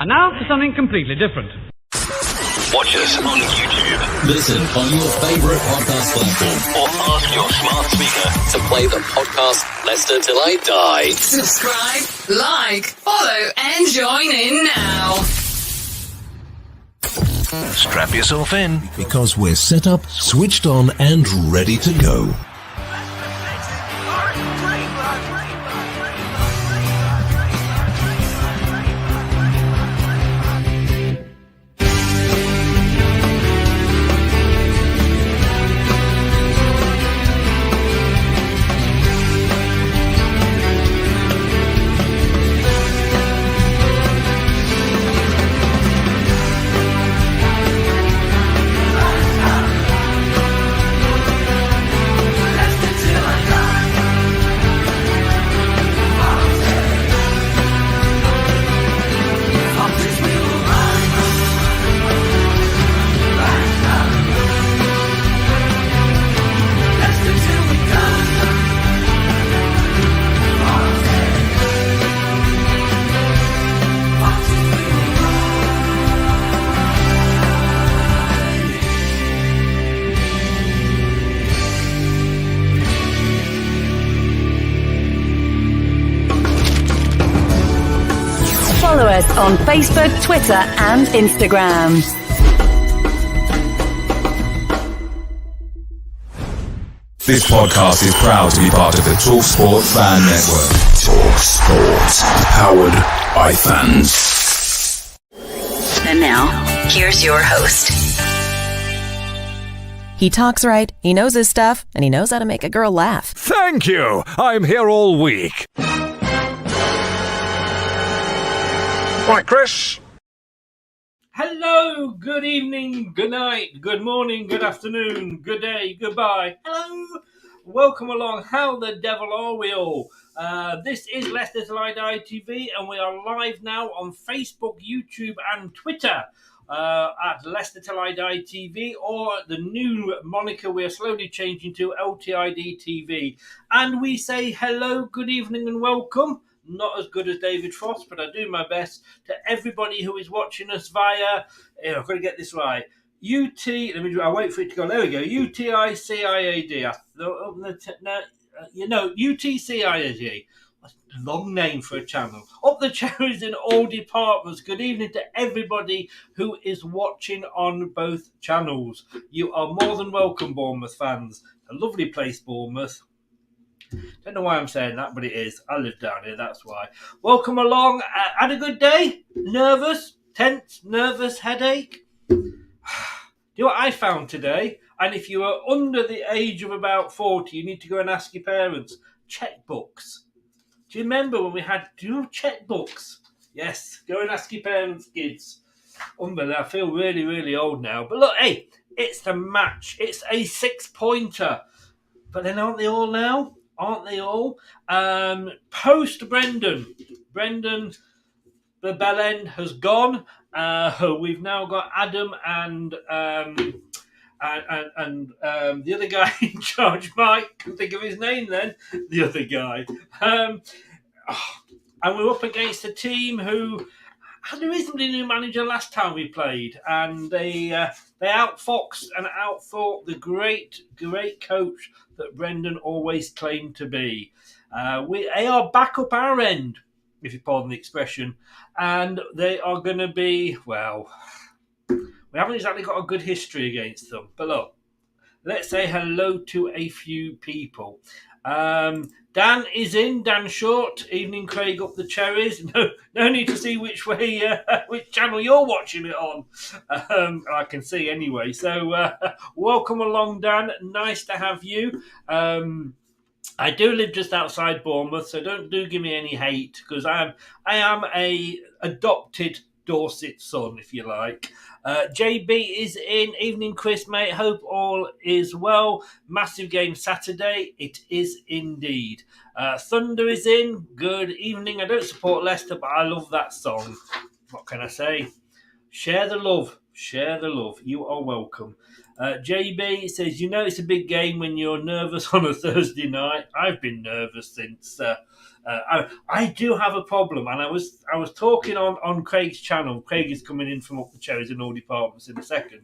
And now for something completely different. Watch us on YouTube. Listen on your favourite podcast platform. Or ask your smart speaker to play the podcast Leicester Till I Die. Subscribe, like, follow, and join in now. Strap yourself in. Because we're set up, switched on, and ready to go. Follow us on Facebook, Twitter and Instagram. This podcast is proud to be part of the Talk Sport Fan Network. Talk Sport. Powered by fans. And now, here's your host. He talks right, he knows his stuff, and he knows how to make a girl laugh. Thank you! I'm here all week. Right, Chris. Hello, good evening, good night, good morning, good afternoon, good day, goodbye. Hello, welcome along. How the devil are we all? This is Leicester Till I Die TV, and we are live now on Facebook, YouTube, and Twitter at Leicester Till I Die TV, or the new moniker we are slowly changing to LTID TV. And we say hello, good evening, and welcome. Not as good as David Frost, but I do my best to everybody who is watching us via, I've got to get this right, I'll wait for it to go, there we go, UTICIAD, UTCIAD, long name for a channel. Up the cherries in all departments. Good evening to everybody who is watching on both channels. You are more than welcome, Bournemouth fans. A lovely place, Bournemouth. Don't know why I'm saying that, but it is. I live down here, that's why. Welcome along. Had a good day? Nervous? Tense? Nervous? Headache? Do you know what I found today? And if you are under the age of about 40, you need to go and ask your parents. Checkbooks. Do you remember when we had checkbooks? Yes, go and ask your parents, kids. Unbelievable. I feel really, really old now. But look, hey, it's the match. It's a 6-pointer. But then aren't they all now? Aren't they all? Post Brendan, the bell end has gone. We've now got Adam and the other guy in charge, Mike. Couldn't think of his name then. The other guy. And we're up against a team who had a reasonably new manager last time we played, and they outfoxed and outthought the great coach that Brendan always claimed to be. They are back up our end, if you pardon the expression, and they are going to be, well, we haven't exactly got a good history against them. But look, let's say hello to a few people. Dan is in, Dan Short. Evening, Craig, up the cherries. No need to see which channel you're watching it on. I can see anyway. So welcome along, Dan. Nice to have you. I do live just outside Bournemouth, so don't give me any hate, because I am a adopted Dorset son, if you like. JB is in. Evening, Chris, mate. Hope all is well. Massive game Saturday. It is indeed. Thunder is in. Good evening. I don't support Leicester, but I love that song. What can I say? Share the love. Share the love. You are welcome. JB says, you know it's a big game when you're nervous on a Thursday night. I've been nervous since I do have a problem, and I was talking on Craig's channel. Craig is coming in from up the cherries in all departments in a second,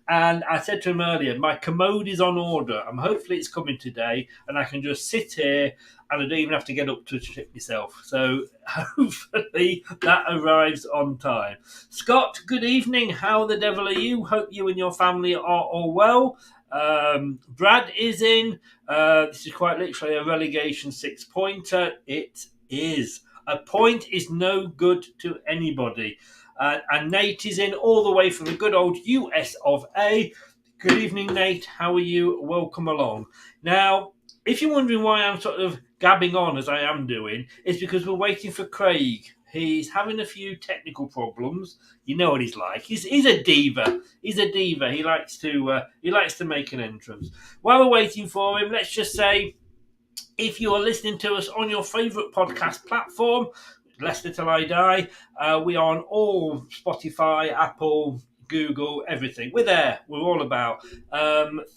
and I said to him earlier, my commode is on order. Hopefully it's coming today, and I can just sit here, and I don't even have to get up to trip myself. So hopefully that arrives on time. Scott, good evening. How the devil are you? Hope you and your family are all well. Brad is in. This is quite literally a relegation 6-pointer. It is. A point is no good to anybody. And Nate is in all the way from the good old US of A. Good evening, Nate. How are you? Welcome along. Now, if you're wondering why I'm sort of gabbing on as I am doing, it's because we're waiting for Craig. He's having a few technical problems. You know what he's like. He's a diva. He's a diva. He likes to make an entrance. While we're waiting for him, let's just say, if you are listening to us on your favourite podcast platform, Leicester Till I Die, we are on all Spotify, Apple, Google, everything. We're there. We're all about.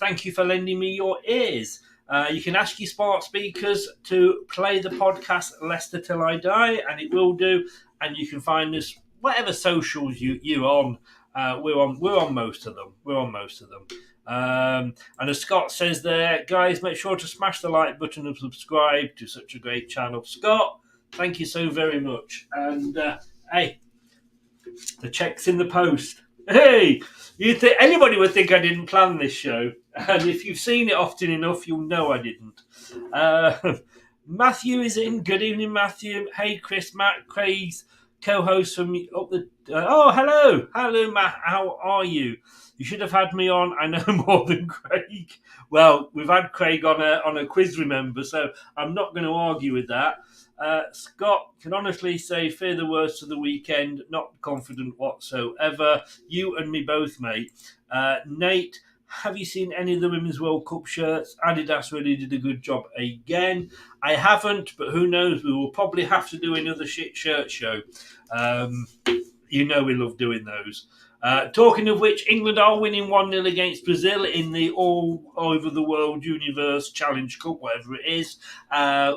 Thank you for lending me your ears. You can ask your smart speakers to play the podcast Leicester Till I Die, and it will do. And you can find us whatever socials you're on. We're on most of them. And as Scott says there, guys, make sure to smash the like button and subscribe to such a great channel. Scott, thank you so very much. And hey, the check's in the post. Hey, anybody would think I didn't plan this show, and if you've seen it often enough, you'll know I didn't. Matthew is in. Good evening, Matthew. Hey, Chris, Matt, Craig's co-host from up the. Hello, Matt. How are you? You should have had me on. I know more than Craig. Well, we've had Craig on a quiz, remember? So I'm not going to argue with that. Scott can honestly say, fear the worst of the weekend. Not confident whatsoever. You and me both, mate. Nate, have you seen any of the Women's World Cup shirts? Adidas really did a good job again. I haven't, but who knows? We will probably have to do another shit shirt show. You know we love doing those. Talking of which, England are winning 1-0 against Brazil in the all over the world universe challenge cup, whatever it is.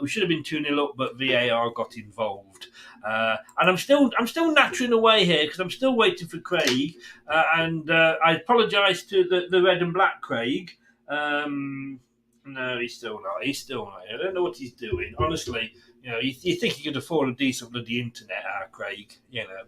We should have been 2-0 up, but VAR got involved. And I'm still nattering away here because I'm still waiting for Craig. And I apologise to the red and black Craig. No, he's still not. I don't know what he's doing. Honestly, you think he could afford a decent bloody internet, Craig,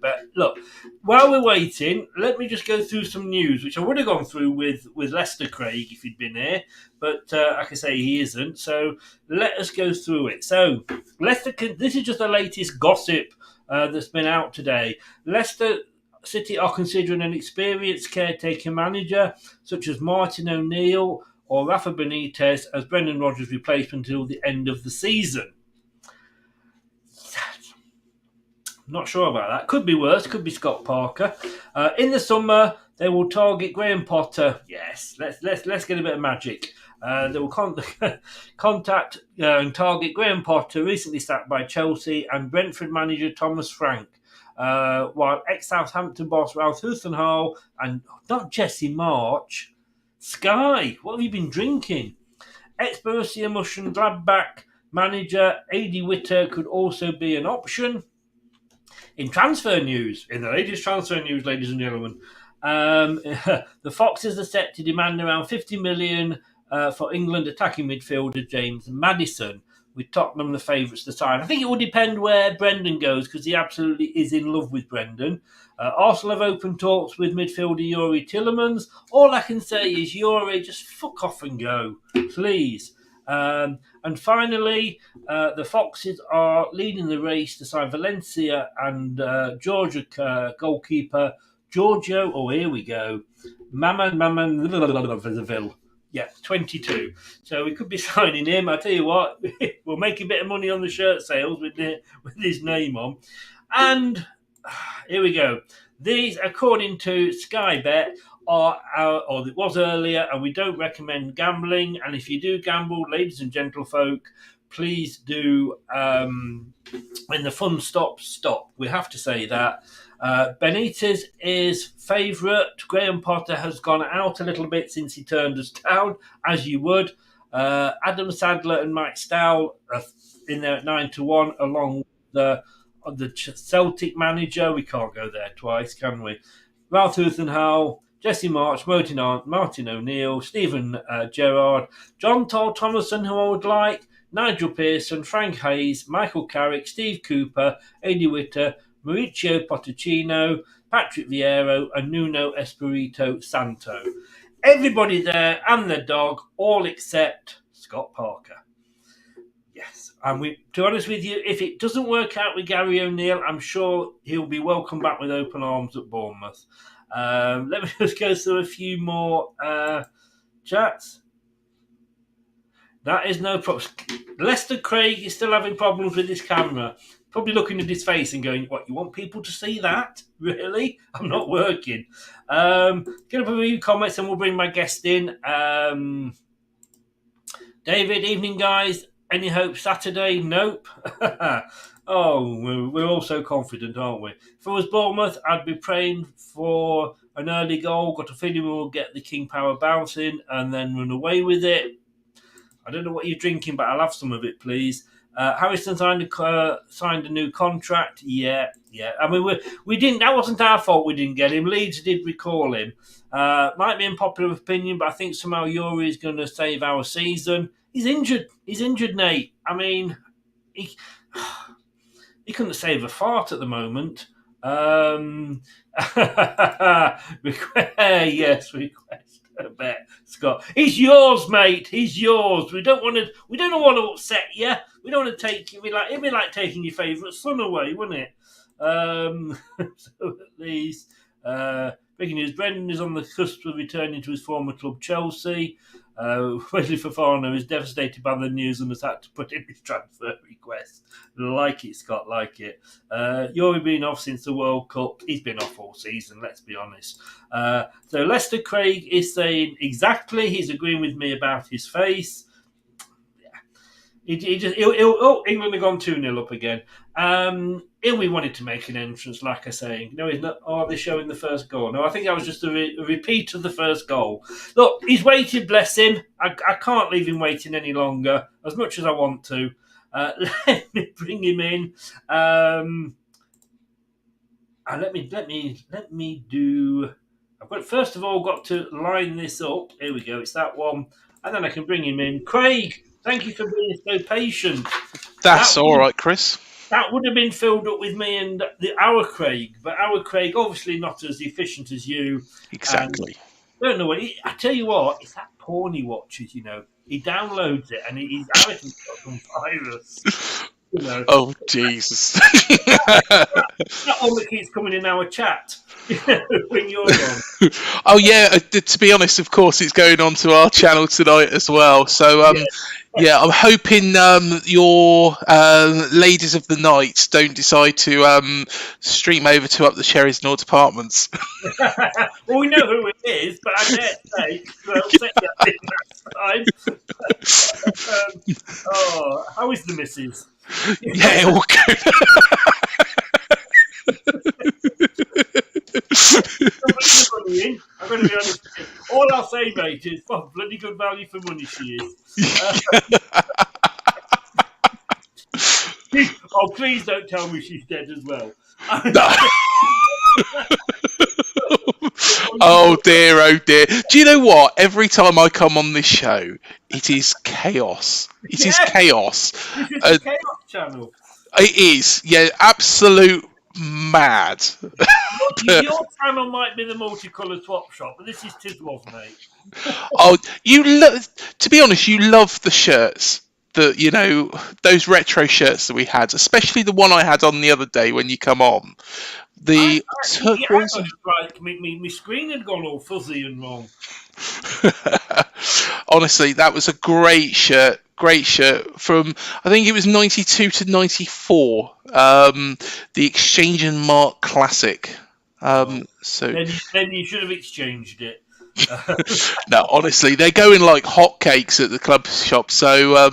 But look, while we're waiting, let me just go through some news, which I would have gone through with Leicester Craig if he'd been here, but like I say, he isn't. So let us go through it. So Leicester, this is just the latest gossip that's been out today. Leicester City are considering an experienced caretaker manager, such as Martin O'Neill or Rafa Benitez, as Brendan Rodgers' replacement until the end of the season. Not sure about that. Could be worse. Could be Scott Parker. In the summer, they will target Graham Potter. Yes, let's get a bit of magic. They will contact and target Graham Potter, recently sacked by Chelsea, and Brentford manager Thomas Frank. While ex-Southampton boss Ralph Huthenhall and not Jesse March. Sky, what have you been drinking? Ex-Borussia Mönchengladbach manager Adi Witter could also be an option. In the latest transfer news, ladies and gentlemen, the Foxes are set to demand around 50 million for England attacking midfielder James Maddison, with Tottenham the favourites to sign. I think it will depend where Brendan goes, because he absolutely is in love with Brendan. Arsenal have opened talks with midfielder Yuri Tillemans. All I can say is, Yuri, just fuck off and go, please. And finally, the Foxes are leading the race to sign Valencia and Georgia goalkeeper Giorgio. Oh, here we go. Maman, yeah, 22. So we could be signing him. I tell you what, we'll make a bit of money on the shirt sales with his name on. And here we go. These, according to Sky Bet, or it was earlier, and we don't recommend gambling. And if you do gamble, ladies and gentlefolk, please do, when the fun stops, stop. We have to say that. Benitez is favourite. Graham Potter has gone out a little bit since he turned us down, as you would. Adam Sadler and Mike Stowell are in there at 9-1, along with the Celtic manager. We can't go there twice, can we? Ralph Huthenhall, Jesse March, Martin O'Neill, Stephen Gerrard, John Toll Thomason, who I would like, Nigel Pearson, Frank Hayes, Michael Carrick, Steve Cooper, Eddie Witter, Mauricio Pochettino, Patrick Vieira, and Nuno Espirito Santo. Everybody there and their dog, all except Scott Parker. Yes, and to be honest with you, if it doesn't work out with Gary O'Neill, I'm sure he'll be welcomed back with open arms at Bournemouth. Let me just go through a few more chats. That is no problem. Leicester Craig is still having problems with his camera. Probably looking at his face and going, what, you want people to see that? Really? I'm not working. Get up a few comments and we'll bring my guest in. David, evening, guys. Any hope Saturday? Nope. We're all so confident, aren't we? If I was Bournemouth, I'd be praying for an early goal. Got a feeling we'll get the King Power bouncing and then run away with it. I don't know what you're drinking, but I'll have some of it, please. Harrison signed a new contract. Yeah. I mean, we didn't. That wasn't our fault. We didn't get him. Leeds did recall him. Might be unpopular opinion, but I think somehow Yuri is going to save our season. He's injured. Nate. I mean, he couldn't save a fart at the moment. Request. I bet, Scott. He's yours, mate. He's yours. We don't want to upset you. We don't want to take you. It'd be like taking your favourite son away, wouldn't it? So at least, breaking news: Brendan is on the cusp of returning to his former club, Chelsea. Wesley Fofana is devastated by the news and has had to put in his transfer request. Like it, Scott, like it. Yuri been off since the World Cup. He's been off all season, let's be honest. So Leicester Craig is saying exactly. He's agreeing with me about his face. England have gone 2-0 up again. We wanted to make an entrance, like I say. No, he's not. Oh, they're showing the first goal. No, I think that was just a repeat of the first goal. Look, he's waited, bless him. I can't leave him waiting any longer, as much as I want to. Let me bring him in. And let me do. I've got first of all got to line this up. Here we go. It's that one, and then I can bring him in. Craig, thank you for being so patient. That's all right, Chris. That would have been filled up with me and our Craig, but our Craig obviously not as efficient as you. Exactly. Don't know what. I tell you what, it's that porn he watches. You know, he downloads it and he's Harrison's got some virus. You know. Oh Jesus! That one that keeps coming in our chat when you're on. Oh yeah. To be honest, of course, it's going on to our channel tonight as well. So yeah, I'm hoping your ladies of the night don't decide to stream over to Up the Cherries North Apartments. Well, we know who it is, but I dare say we'll set that next time. How is the missus? Yeah, all good. I'm going to be honest with you. All I'll say, mate, is bloody good value for money she is. Please don't tell me she's dead as well. Oh dear. Do you know what? Every time I come on this show, it is chaos. It is chaos. This is the Chaos Channel. It is, yeah, absolute mad. Your channel might be the multicoloured swap shop, but this is Tiswas, mate. Oh, to be honest, you love the shirts. Those retro shirts that we had, especially the one I had on the other day when you come on. The turquoise. My screen had gone all fuzzy and wrong. Honestly, that was a great shirt. Great shirt from, I think it was 92 to 94. The Exchange and Mark Classic. So then you should have exchanged it. No, honestly, they're going like hotcakes at the club shop. So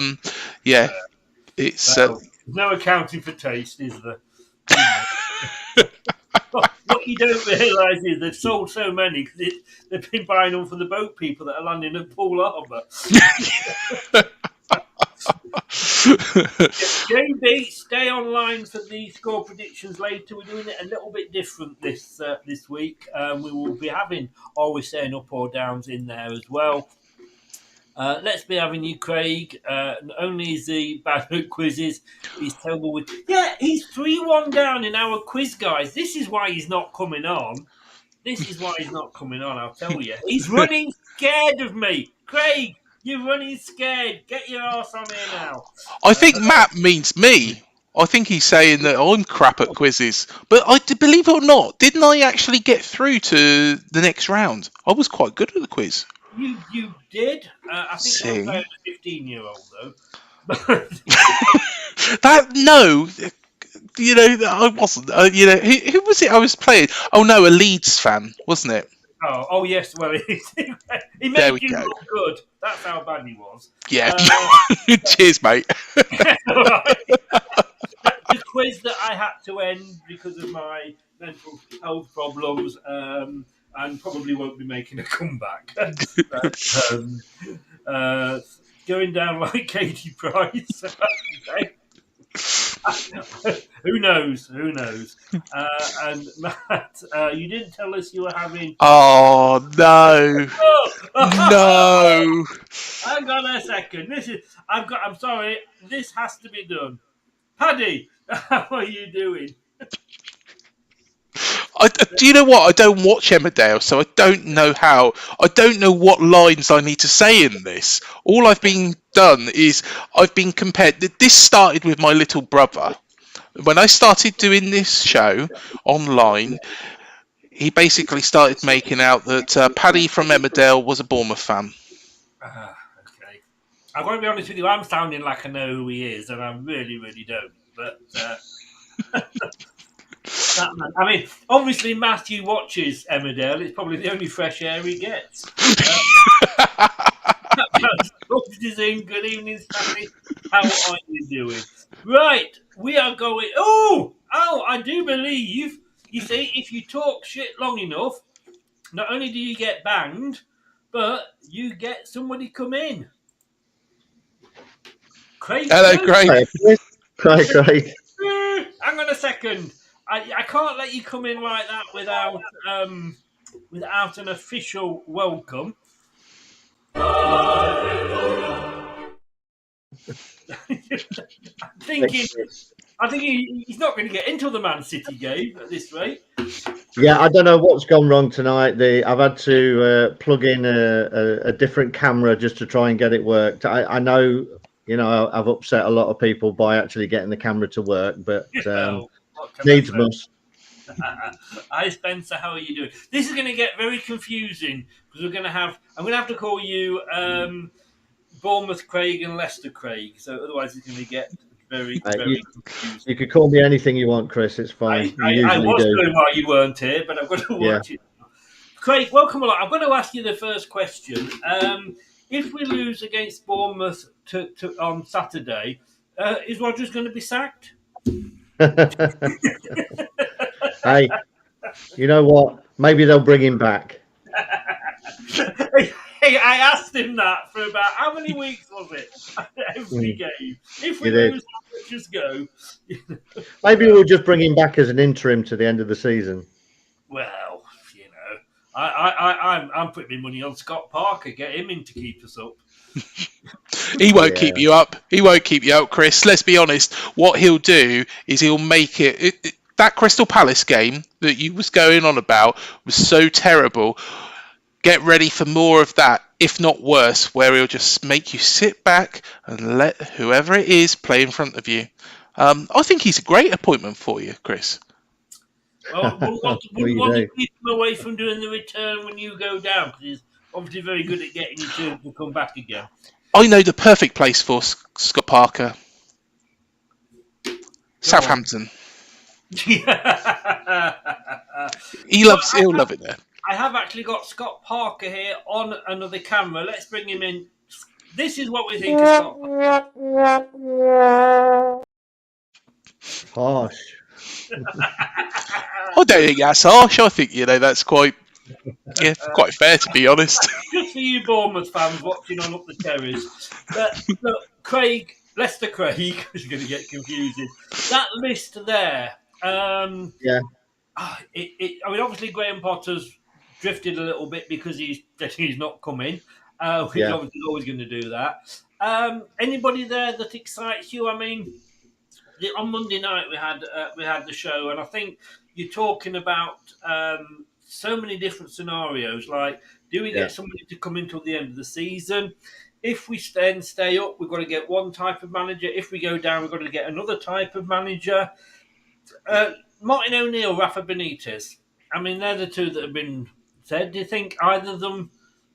yeah, it's no accounting for taste, is there? What you don't realise is they've sold so many because they've been buying them for the boat people that are landing at Poole Harbour. JB, stay online for the score predictions later. We're doing it a little bit different this week. We will be having always saying up or downs in there as well. Let's be having you, Craig. Not only is he bad at quizzes, he's terrible with. Yeah, he's 3-1 down in our quiz, guys. This is why he's not coming on. I'll tell you. He's running scared of me. Craig, you're running scared. Get your ass on here now. I think Matt means me. I think he's saying that I'm crap at quizzes. But believe it or not, didn't I actually get through to the next round? I was quite good at the quiz. You did. I think See? you're playing a 15-year-old though. No, I wasn't. Who was it I was playing? Oh no, a Leeds fan, wasn't it? Oh yes. Well, he There made we you go. look good. That's how bad he was. Yeah. Cheers, mate. The quiz that I had to end because of my mental health problems, and probably won't be making a comeback. Going down like Katie Price. Okay. Who knows? And Matt, you didn't tell us you were having. Oh no! No! Hang on a second. I'm sorry. This has to be done. Paddy, how are you doing? Do you know what? I don't watch Emmerdale, so I don't know how. I don't know what lines I need to say in this. All I've been compared. This started with my little brother. When I started doing this show online, he basically started making out that Paddy from Emmerdale was a Bournemouth fan. Okay. I've got to be honest with you. I'm sounding like I know who he is, and I really, really don't. But. I mean, obviously Matthew watches Emmerdale. It's probably the only fresh air he gets. Good evening, Stanley. How are you doing? Right, we are going. Oh, I do believe. You see, if you talk shit long enough, not only do you get banged, but you get somebody come in. Craig. Hello, Craig. Hi, Craig. Hang on a second. I can't let you come in like that without an official welcome. I think he's not going to get into the Man City game at this rate. Yeah, I don't know what's gone wrong tonight. I've had to plug in a different camera just to try and get it worked. I know, I've upset a lot of people by actually getting the camera to work, but needs must. Hi Spencer, how are you doing? This is going to get very confusing because I'm going to have to call you Bournemouth Craig and Leicester Craig. So otherwise it's going to get very confusing. You could call me anything you want, Chris. It's fine. I was doing while you weren't here, but I've got to watch it. Craig, welcome along. I'm going to ask you the first question. If we lose against Bournemouth on Saturday, is Rodgers going to be sacked? Hey, you know what? Maybe they'll bring him back. Hey, I asked him that for about how many weeks was it? Every game. If we lose, just go. Maybe we'll just bring him back as an interim to the end of the season. Well, I'm putting my money on Scott Parker. Get him in to keep us up. He won't keep you up. He won't keep you up, Chris. Let's be honest. What he'll do is he'll make it that Crystal Palace game that you was going on about was so terrible. Get ready for more of that, if not worse, where he'll just make you sit back and let whoever it is play in front of you. I think he's a great appointment for you, Chris. Well, we want to keep him away from doing the return when you go down, because he's obviously very good at getting you to come back again. I know the perfect place for Scott Parker. Southampton. He'll love it there. I have actually got Scott Parker here on another camera. Let's bring him in. This is what we think of Scott Parker. Harsh. I don't think that's harsh. I think that's quite fair, to be honest. Good for you Bournemouth fans watching on Up the Terrace. But look, Craig, Leicester Craig is going to get confusing. That list there. Yeah. I mean, obviously Graham Potter's drifted a little bit because he's not coming. He's Yeah. obviously always going to do that. Anybody there that excites you? I mean, on Monday night we had the show, and I think you're talking about so many different scenarios. Like, do we get somebody to come in till the end of the season? If we stay up, we've got to get one type of manager. If we go down, we've got to get another type of manager. Martin O'Neill, Rafa Benitez. I mean, they're the two that have been said. Do you think either of them,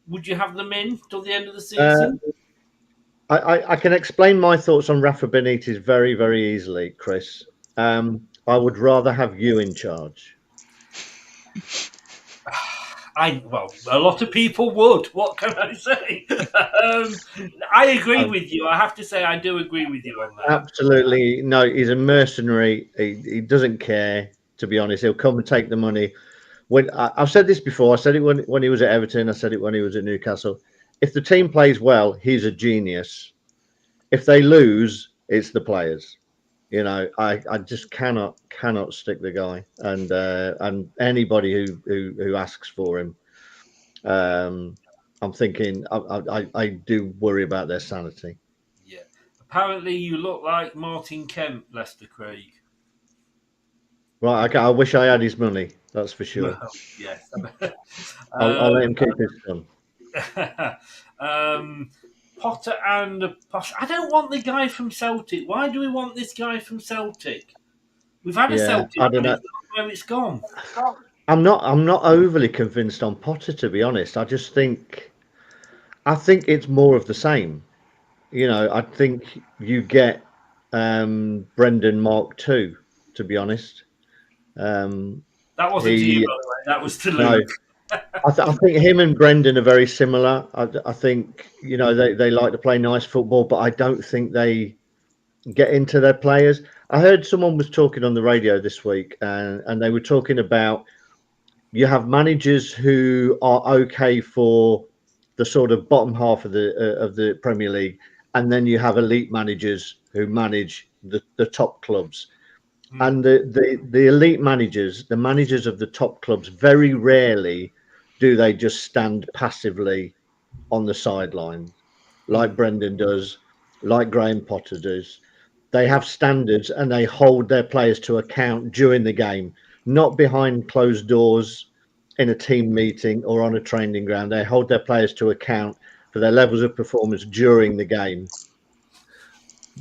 would you have them in till the end of the season? I can explain my thoughts on Rafa Benitez very, very easily, Chris. I would rather have you in charge. Well, a lot of people would. What can I say? I agree with you. I have to say, I do agree with you on that. Absolutely. No, he's a mercenary. He doesn't care, to be honest. He'll come and take the money. I've said this before. I said it when he was at Everton. I said it when he was at Newcastle. If the team plays well, he's a genius. If they lose, it's the players. You know, I just cannot stick the guy, and anybody who asks for him, I'm thinking I do worry about their sanity. Yeah. Apparently, you look like Martin Kemp, Leicester Craig. Right, I wish I had his money. That's for sure. Well, yes. I'll let him keep his son. Potter and Posh. I don't want the guy from Celtic. Why do we want this guy from Celtic? We've had a Celtic. I don't know where it's gone. I'm not overly convinced on Potter, to be honest. I think it's more of the same. You know, I think you get Brendan Mark II, to be honest. That wasn't to you, by the way. That was to Luke. No, I think him and Brendan are very similar. I think, you know, they like to play nice football, but I don't think they get into their players. I heard someone was talking on the radio this week, and they were talking about you have managers who are okay for the sort of bottom half of the Premier League, and then you have elite managers who manage the top clubs. And the elite managers, the managers of the top clubs, very rarely do they just stand passively on the sideline like Brendan does, like Graham Potter does. They have standards and they hold their players to account during the game, not behind closed doors in a team meeting or on a training ground. They hold their players to account for their levels of performance during the game.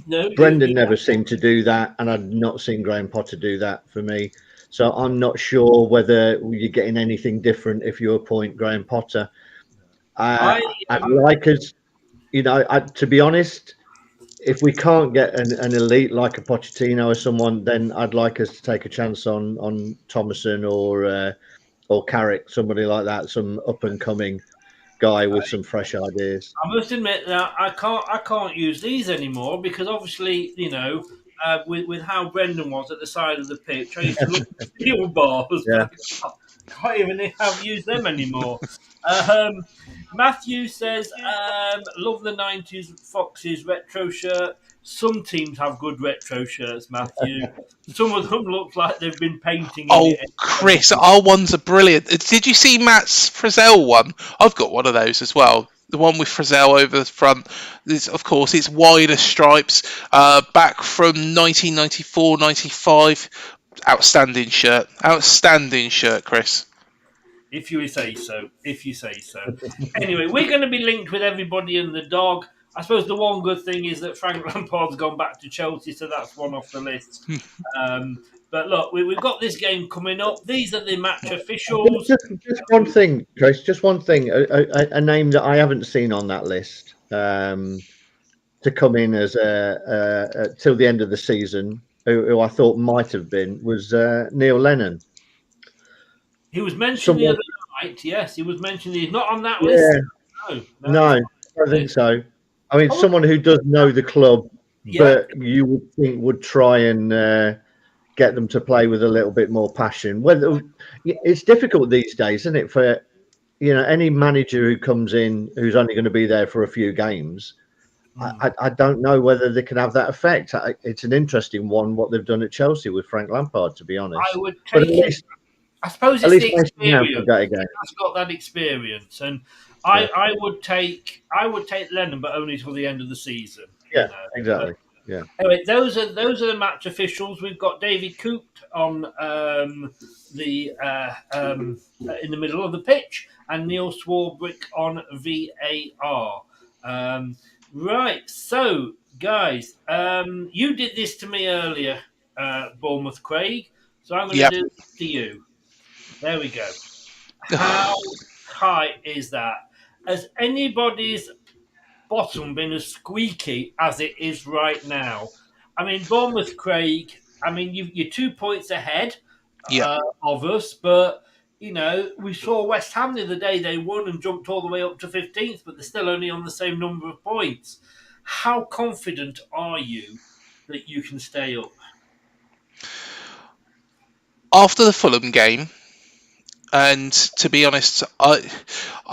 No, Brendan never seemed to do that, and I've not seen Graham Potter do that for me. So I'm not sure whether you're getting anything different if you appoint Graham Potter. I'd like us, you know, to be honest, if we can't get an elite like a Pochettino or someone, then I'd like us to take a chance on Thomason or Carrick, somebody like that, some up and coming guy with some fresh ideas. I must admit that I can't use these anymore because obviously, you know, with how Brendan was at the side of the pitch, I used to look at the steel bars. Yeah. I can't even use them anymore. Matthew says, love the 90s Foxes retro shirt. Some teams have good retro shirts, Matthew. Some of them look like they've been painting. Chris, our ones are brilliant. Did you see Matt's Frizzell one? I've got one of those as well. The one with Frizzell over the front. Of course, it's wider stripes. Back from 1994-95. Outstanding shirt. Outstanding shirt, Chris. If you say so. Anyway, we're going to be linked with everybody and the dog. I suppose the one good thing is that Frank Lampard's gone back to Chelsea, so that's one off the list. But look, we've got this game coming up. These are the match officials. Just one thing, Trace. Just one thing. A name that I haven't seen on that list to come in as till the end of the season, who I thought might have been, was Neil Lennon. He was mentioned the other night. Yes, he was mentioned. He's not on that list. No, I don't think so. I mean, someone who does know the club, but you would think would try and get them to play with a little bit more passion. Whether it's difficult these days, isn't it, for any manager who comes in who's only going to be there for a few games. I don't know whether they can have that effect. It's an interesting one what they've done at Chelsea with Frank Lampard, to be honest. I would But take it. I suppose at it's least the Mason Mount experience. did that again. He's got that experience, and Yeah. I would take Lennon, but only till the end of the season. Yeah, exactly. Yeah. Anyway, those are the match officials. We've got David Coote on in the middle of the pitch, and Neil Swarbrick on VAR. Right, so guys, you did this to me earlier, Bournemouth Craig. So I'm going to do this to you. There we go. How tight is that? Has anybody's bottom been as squeaky as it is right now? I mean, Bournemouth, Craig, I mean, you're 2 points ahead of us, but, you know, we saw West Ham the other day. They won and jumped all the way up to 15th, but they're still only on the same number of points. How confident are you that you can stay up? After the Fulham game, and to be honest, I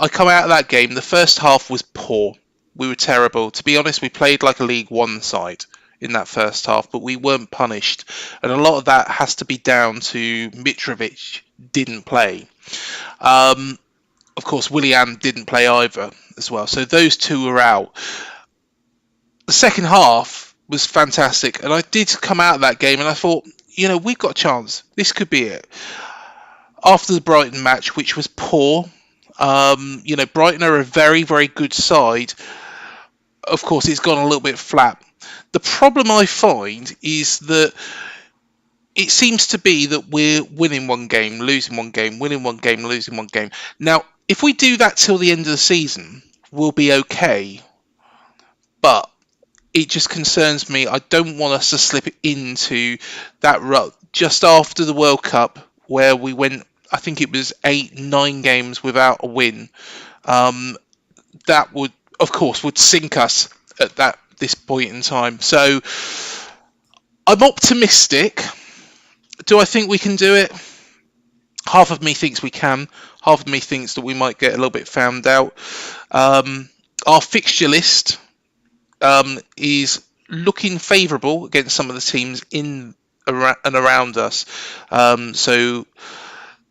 come out of that game, the first half was poor. We were terrible. To be honest, we played like a League One side in that first half, but we weren't punished. And a lot of that has to be down to Mitrovic didn't play. Of course, Willian didn't play either as well. So those two were out. The second half was fantastic. And I did come out of that game and I thought, you know, we've got a chance. This could be it. After the Brighton match, which was poor, you know, Brighton are a very, very good side. Of course, it's gone a little bit flat. The problem I find is that it seems to be that we're winning one game, losing one game, winning one game, losing one game. Now, if we do that till the end of the season, we'll be okay. But it just concerns me. I don't want us to slip into that rut just after the World Cup where we went, I think it was 8-9 games without a win. That would, of course, would sink us at this point in time. So I'm optimistic. Do I think we can do it? Half of me thinks we can. Half of me thinks that we might get a little bit found out. Our fixture list is looking favourable against some of the teams in and around us. So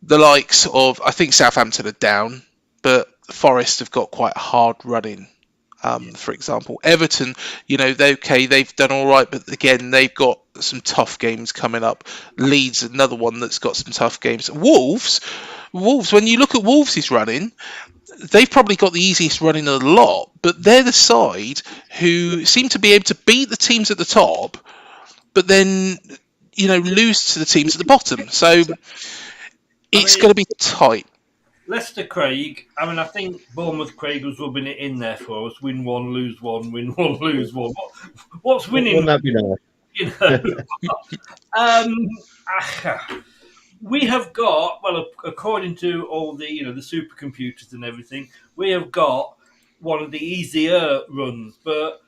the likes of, I think Southampton are down, but Forest have got quite hard running. For example, Everton, you know, they've done all right, but again, they've got some tough games coming up. Leeds, another one that's got some tough games. Wolves, when you look at Wolves' running, they've probably got the easiest running of the lot, but they're the side who seem to be able to beat the teams at the top, but then, you know, lose to the teams at the bottom. So it's going to be tight. Leicester, Craig, I mean, I think Bournemouth, Craig was rubbing it in there for us. Win one, lose one, win one, lose one. What's winning? Wouldn't that be nice? You know, we have got, well, according to all the, you know, the supercomputers and everything, we have got one of the easier runs. But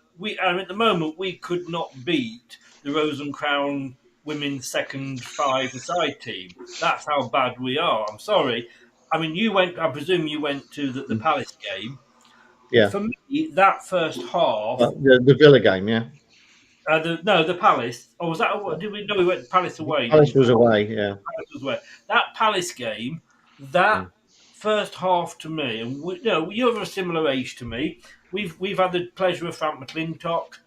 at the moment, we could not beat the Rose and Crown women's second five-a-side team. That's how bad we are. I'm sorry. I mean, I presume you went to the Palace game. Yeah. For me, that first half... the Villa game, yeah. The Palace. Or was that... Did we know we went to Palace away? Palace was away, yeah. Palace was away. That Palace game, that first half to me, and you're a similar age to me. We've had the pleasure of Frank McLintock.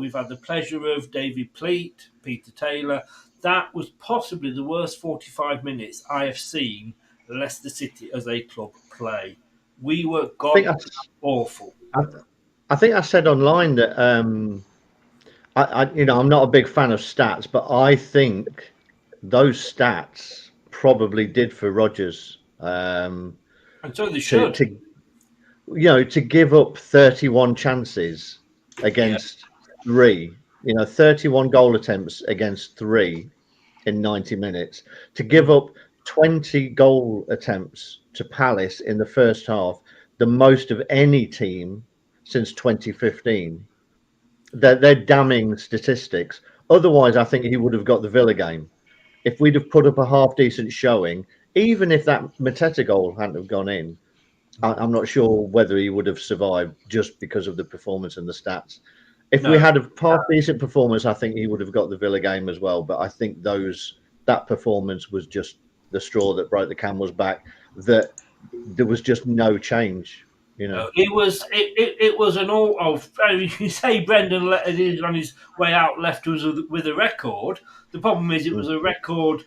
We've had the pleasure of David Pleat, Peter Taylor. That was possibly the worst 45 minutes I have seen Leicester City as a club play. We were awful. I think I said online that I'm not a big fan of stats, but I think those stats probably did for Rodgers. And so they should. To give up 31 chances against 3, 31 goal attempts against 3 in 90 minutes, to give up 20 goal attempts to Palace in the first half, the most of any team since 2015. They're damning statistics. Otherwise, I think he would have got the Villa game. If we'd have put up a half-decent showing, even if that Mateta goal hadn't have gone in, I'm not sure whether he would have survived just because of the performance and the stats. If No. we had a half decent performance, I think he would have got the Villa game as well. But I think that performance was just the straw that broke the camel's back. That there was just no change. It was an all. You say Brendan is on his way out left us with a record. The problem is it was a record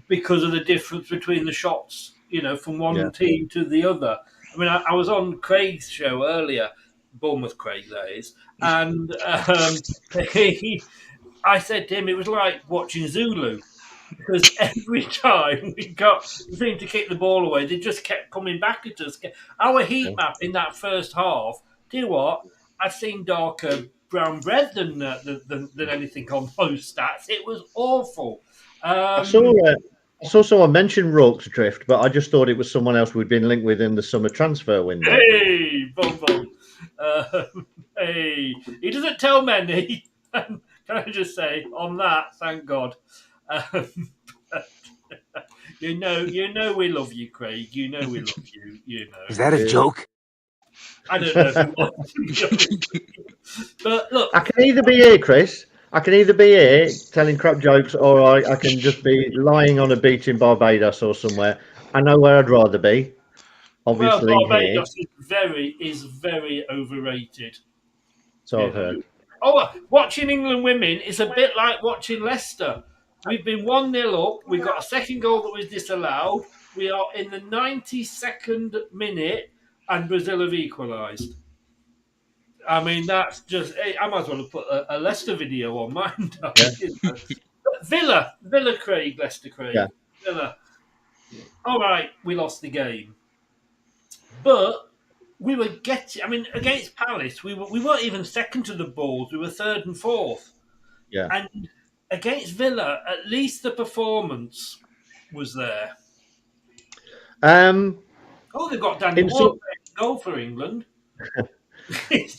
because of the difference between the shots, from one team to the other. I mean, I was on Craig's show earlier, Bournemouth Craig, that is, and I said to him it was like watching Zulu. Because every time we seemed to kick the ball away, they just kept coming back at us. Our heat map in that first half, do you know what? I've seen darker brown bread than anything on those stats. It was awful. I saw someone mention Rourke's drift, but I just thought it was someone else we'd been linked with in the summer transfer window. Hey, boom, boom. Hey, he doesn't tell many. Can I just say on that? Thank God. You know we love you, Craig. You know we love you. You know. Is that a joke? I don't know if it was. But look, I can either be here, Chris. I can either be here telling crap jokes, or I can just be lying on a beach in Barbados or somewhere. I know where I'd rather be. Obviously, Barbados is very overrated. So I've heard. Oh, watching England women is a bit like watching Leicester. We've been 1-0 up. We've got a second goal that was disallowed. We are in the 92nd minute, and Brazil have equalised. I mean, that's just. I might as well have put a Leicester video on mine. Villa Craig, Leicester Craig. Yeah. Villa. All right, we lost the game. But we were getting. I mean, against Palace, we weren't even second to the balls. We were third and fourth. Yeah. And against Villa, at least the performance was there. They've got Danny Ward goal for England. In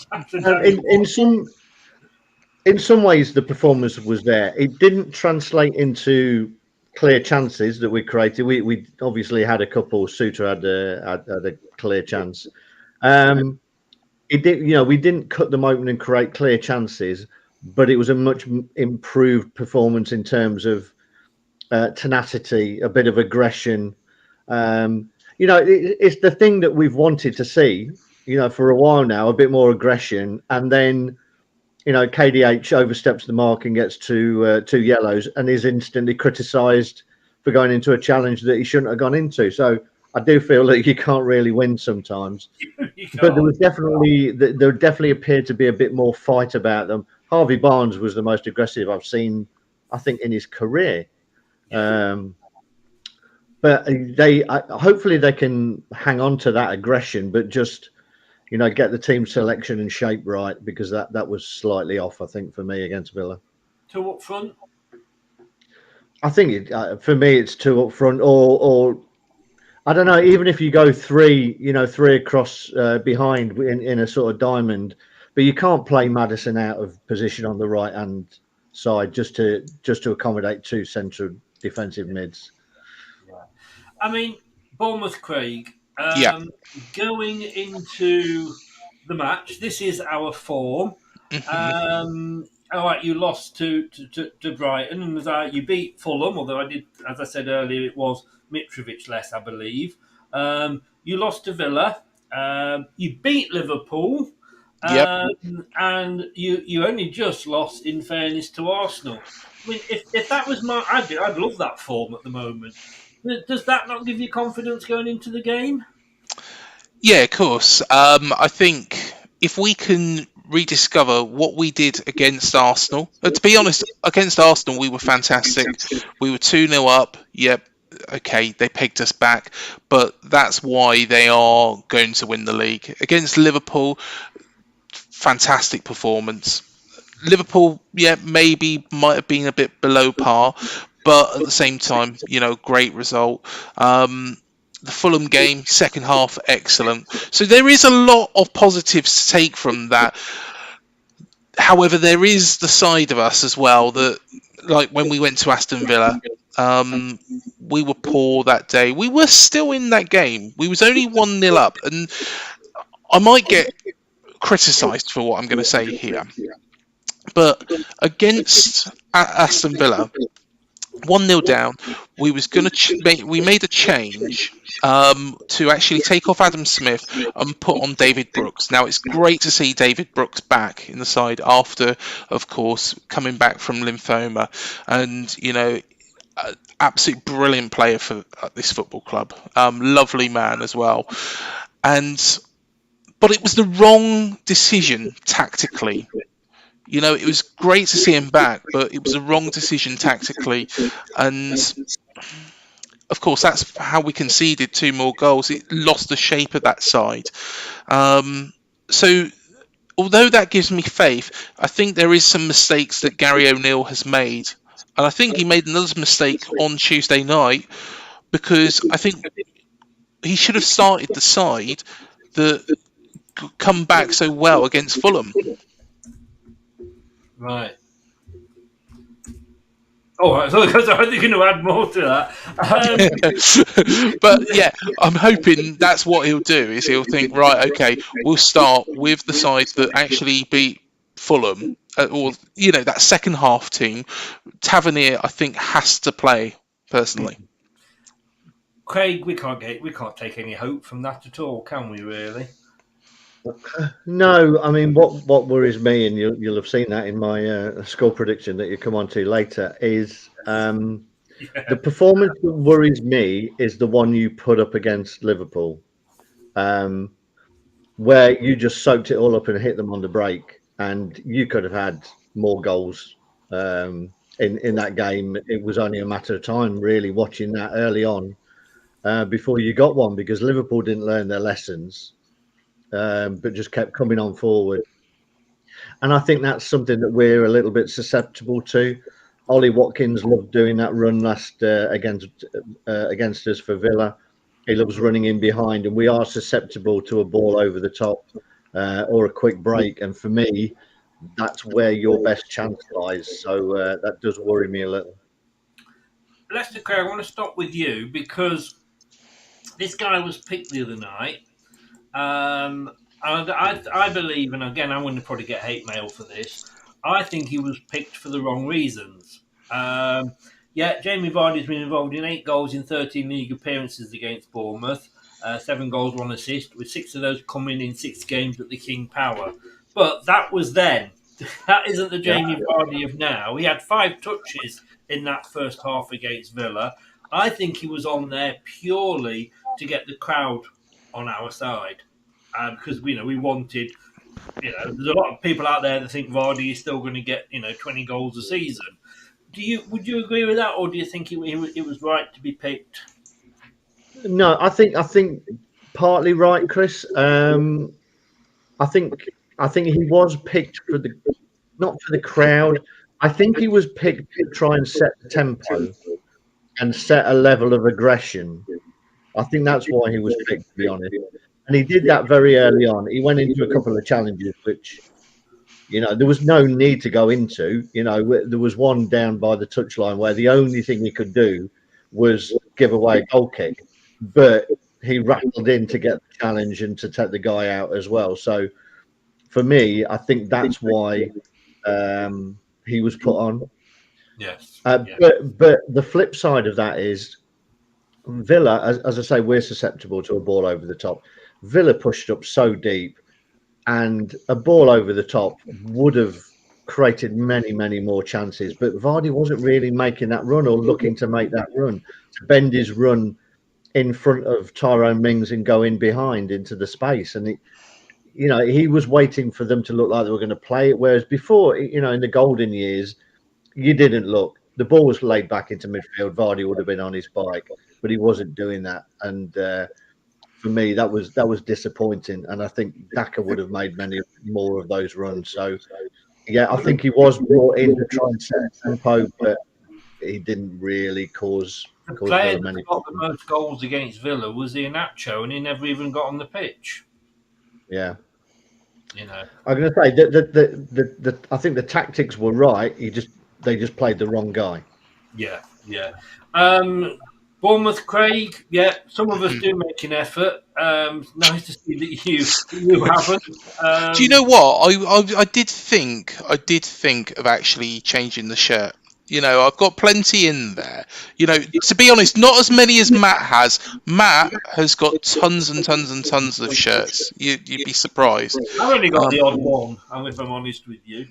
some ways, the performance was there. It didn't translate into clear chances that we created. We obviously had a couple. Suter had a clear chance. It did. We didn't cut them open and create clear chances, but it was a much improved performance in terms of tenacity, a bit of aggression. It's the thing that we've wanted to see, for a while now, a bit more aggression. And then, KDH oversteps the mark and gets two yellows and is instantly criticised for going into a challenge that he shouldn't have gone into. So I do feel that you can't really win sometimes. But there definitely appeared to be a bit more fight about them. Harvey Barnes was the most aggressive I've seen, I think, in his career. But hopefully they can hang on to that aggression, but just, get the team selection and shape right, because that was slightly off, I think, for me against Villa. Two up front? I think for me it's two up front, or I don't know, even if you go three across behind in a sort of diamond, but you can't play Maddison out of position on the right-hand side just to accommodate two central defensive mids. I mean, Bournemouth, Craig, going into the match, this is our form. All right, you lost to Brighton, and you beat Fulham, although I did, as I said earlier, it was Mitrovic less, I believe. You lost to Villa. You beat Liverpool. And you only just lost, in fairness, to Arsenal. I mean, if that was I'd love that form at the moment. Does that not give you confidence going into the game? Yeah, of course. I think if we can rediscover what we did against Arsenal, to be honest, against Arsenal we were fantastic. We were 2-0 up. Yep. Okay, they pegged us back, but that's why they are going to win the league. Against Liverpool, fantastic performance. Liverpool, maybe might have been a bit below par, but at the same time, great result. The Fulham game, second half, excellent. So there is a lot of positives to take from that. However, there is the side of us as well that, like when we went to Aston Villa, we were poor that day. We were still in that game. We was only 1-0 up, and I might get criticised for what I'm going to say here, but against Aston Villa, 1-0 down, we was going to we made a change to actually take off Adam Smith and put on David Brooks. Now it's great to see David Brooks back in the side after, of course, coming back from lymphoma, and absolute brilliant player for this football club. Lovely man as well, but it was the wrong decision tactically. It was great to see him back, but it was a wrong decision tactically. And, of course, that's how we conceded 2 more goals. It lost the shape of that side. So, although that gives me faith, I think there is some mistakes that Gary O'Neill has made. And I think he made another mistake on Tuesday night, because I think he should have started the side that come back so well against Fulham. Right. Oh, I thought you were going to add more to that. But yeah, I'm hoping that's what he'll do. Is he'll think, right, okay, we'll start with the side that actually beat Fulham, or that second half team. Tavernier, I think, has to play personally. Craig, we can't take any hope from that at all, can we? Really? No, I mean, what worries me, and you'll have seen that in my score prediction that you come on to later, is the performance that worries me is the one you put up against Liverpool, where you just soaked it all up and hit them on the break, and you could have had more goals in that game. It was only a matter of time, really, watching that early on before you got one, because Liverpool didn't learn their lessons. But just kept coming on forward. And I think that's something that we're a little bit susceptible to. Ollie Watkins loved doing that run last against us for Villa. He loves running in behind, and we are susceptible to a ball over the top or a quick break. And for me, that's where your best chance lies. So that does worry me a little. Leicester, Craig, I want to stop with you, because this guy was picked the other night. And I believe, and again, I'm going to probably get hate mail for this, I think he was picked for the wrong reasons. Jamie Vardy's been involved in 8 goals in 13 league appearances against Bournemouth, 7 goals, 1 assist, with 6 of those coming in 6 games at the King Power. But that was then. That isn't the Jamie Vardy of now. He had 5 touches in that first half against Villa. I think he was on there purely to get the crowd on our side, because we wanted. There's a lot of people out there that think Vardy is still going to get 20 goals a season. Would you agree with that, or do you think it was right to be picked? No, I think partly right, Chris. I think he was picked not for the crowd. I think he was picked to try and set the tempo and set a level of aggression. I think that's why he was picked, to be honest. And he did that very early on. He went into a couple of challenges, which, there was no need to go into. There was one down by the touchline where the only thing he could do was give away a goal kick. But he rattled in to get the challenge and to take the guy out as well. So, for me, I think that's why he was put on. Yes. But the flip side of that is, Villa, as I say, we're susceptible to a ball over the top. Villa pushed up so deep, and a ball over the top would have created many, many more chances. But Vardy wasn't really making that run or looking to make that run, to bend his run in front of Tyrone Mings and go in behind into the space. And, he was waiting for them to look like they were going to play it. Whereas before, in the golden years, you didn't look. The ball was laid back into midfield. Vardy would have been on his bike, but he wasn't doing that. And for me, that was disappointing. And I think Daka would have made many more of those runs. So, I think he was brought in to try and set a tempo, but he didn't really cause the player many. that got the most goals against Villa was Iheanacho, and he never even got on the pitch. Yeah. I'm going to say that I think the tactics were right. They just played the wrong guy. Yeah. Bournemouth, Craig. Yeah, some of us do make an effort. Nice to see that you haven't. Do you know what? I did think of actually changing the shirt. You know, I've got plenty in there. You know, to be honest, not as many as Matt has. Matt has got tons and tons and tons of shirts. You'd be surprised. I've only got the odd one, if I'm honest with you.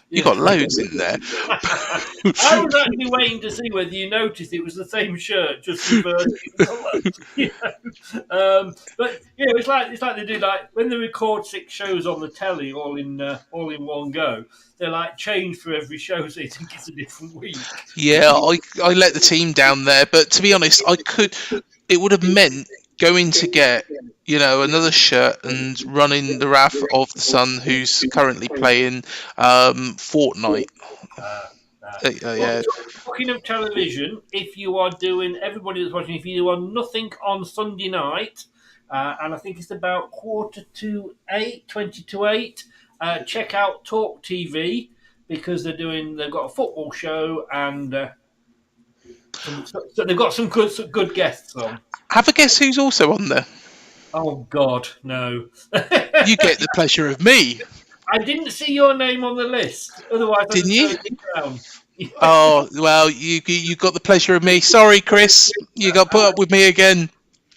You got loads in there. I was actually waiting to see whether you noticed it was the same shirt, just reversed. But it's like they do when they record 6 shows on the telly all in one go. They're like changed for every show, so you think it's a different week. Yeah, I let the team down there, but to be honest, it would have meant going to get, you know, another shirt and running the wrath of the son who's currently playing Fortnite. Yeah. Talking of television, if you are doing, everybody that's watching, if you are nothing on Sunday night, and I think it's about 20 to 8, check out Talk TV because they've got a football show and so they've got some good guests on. Have a guess who's also on there? Oh God, no! You get the pleasure of me. I didn't see your name on the list. Otherwise, didn't you? Down. Oh well, you got the pleasure of me. Sorry, Chris, you got put up with me again.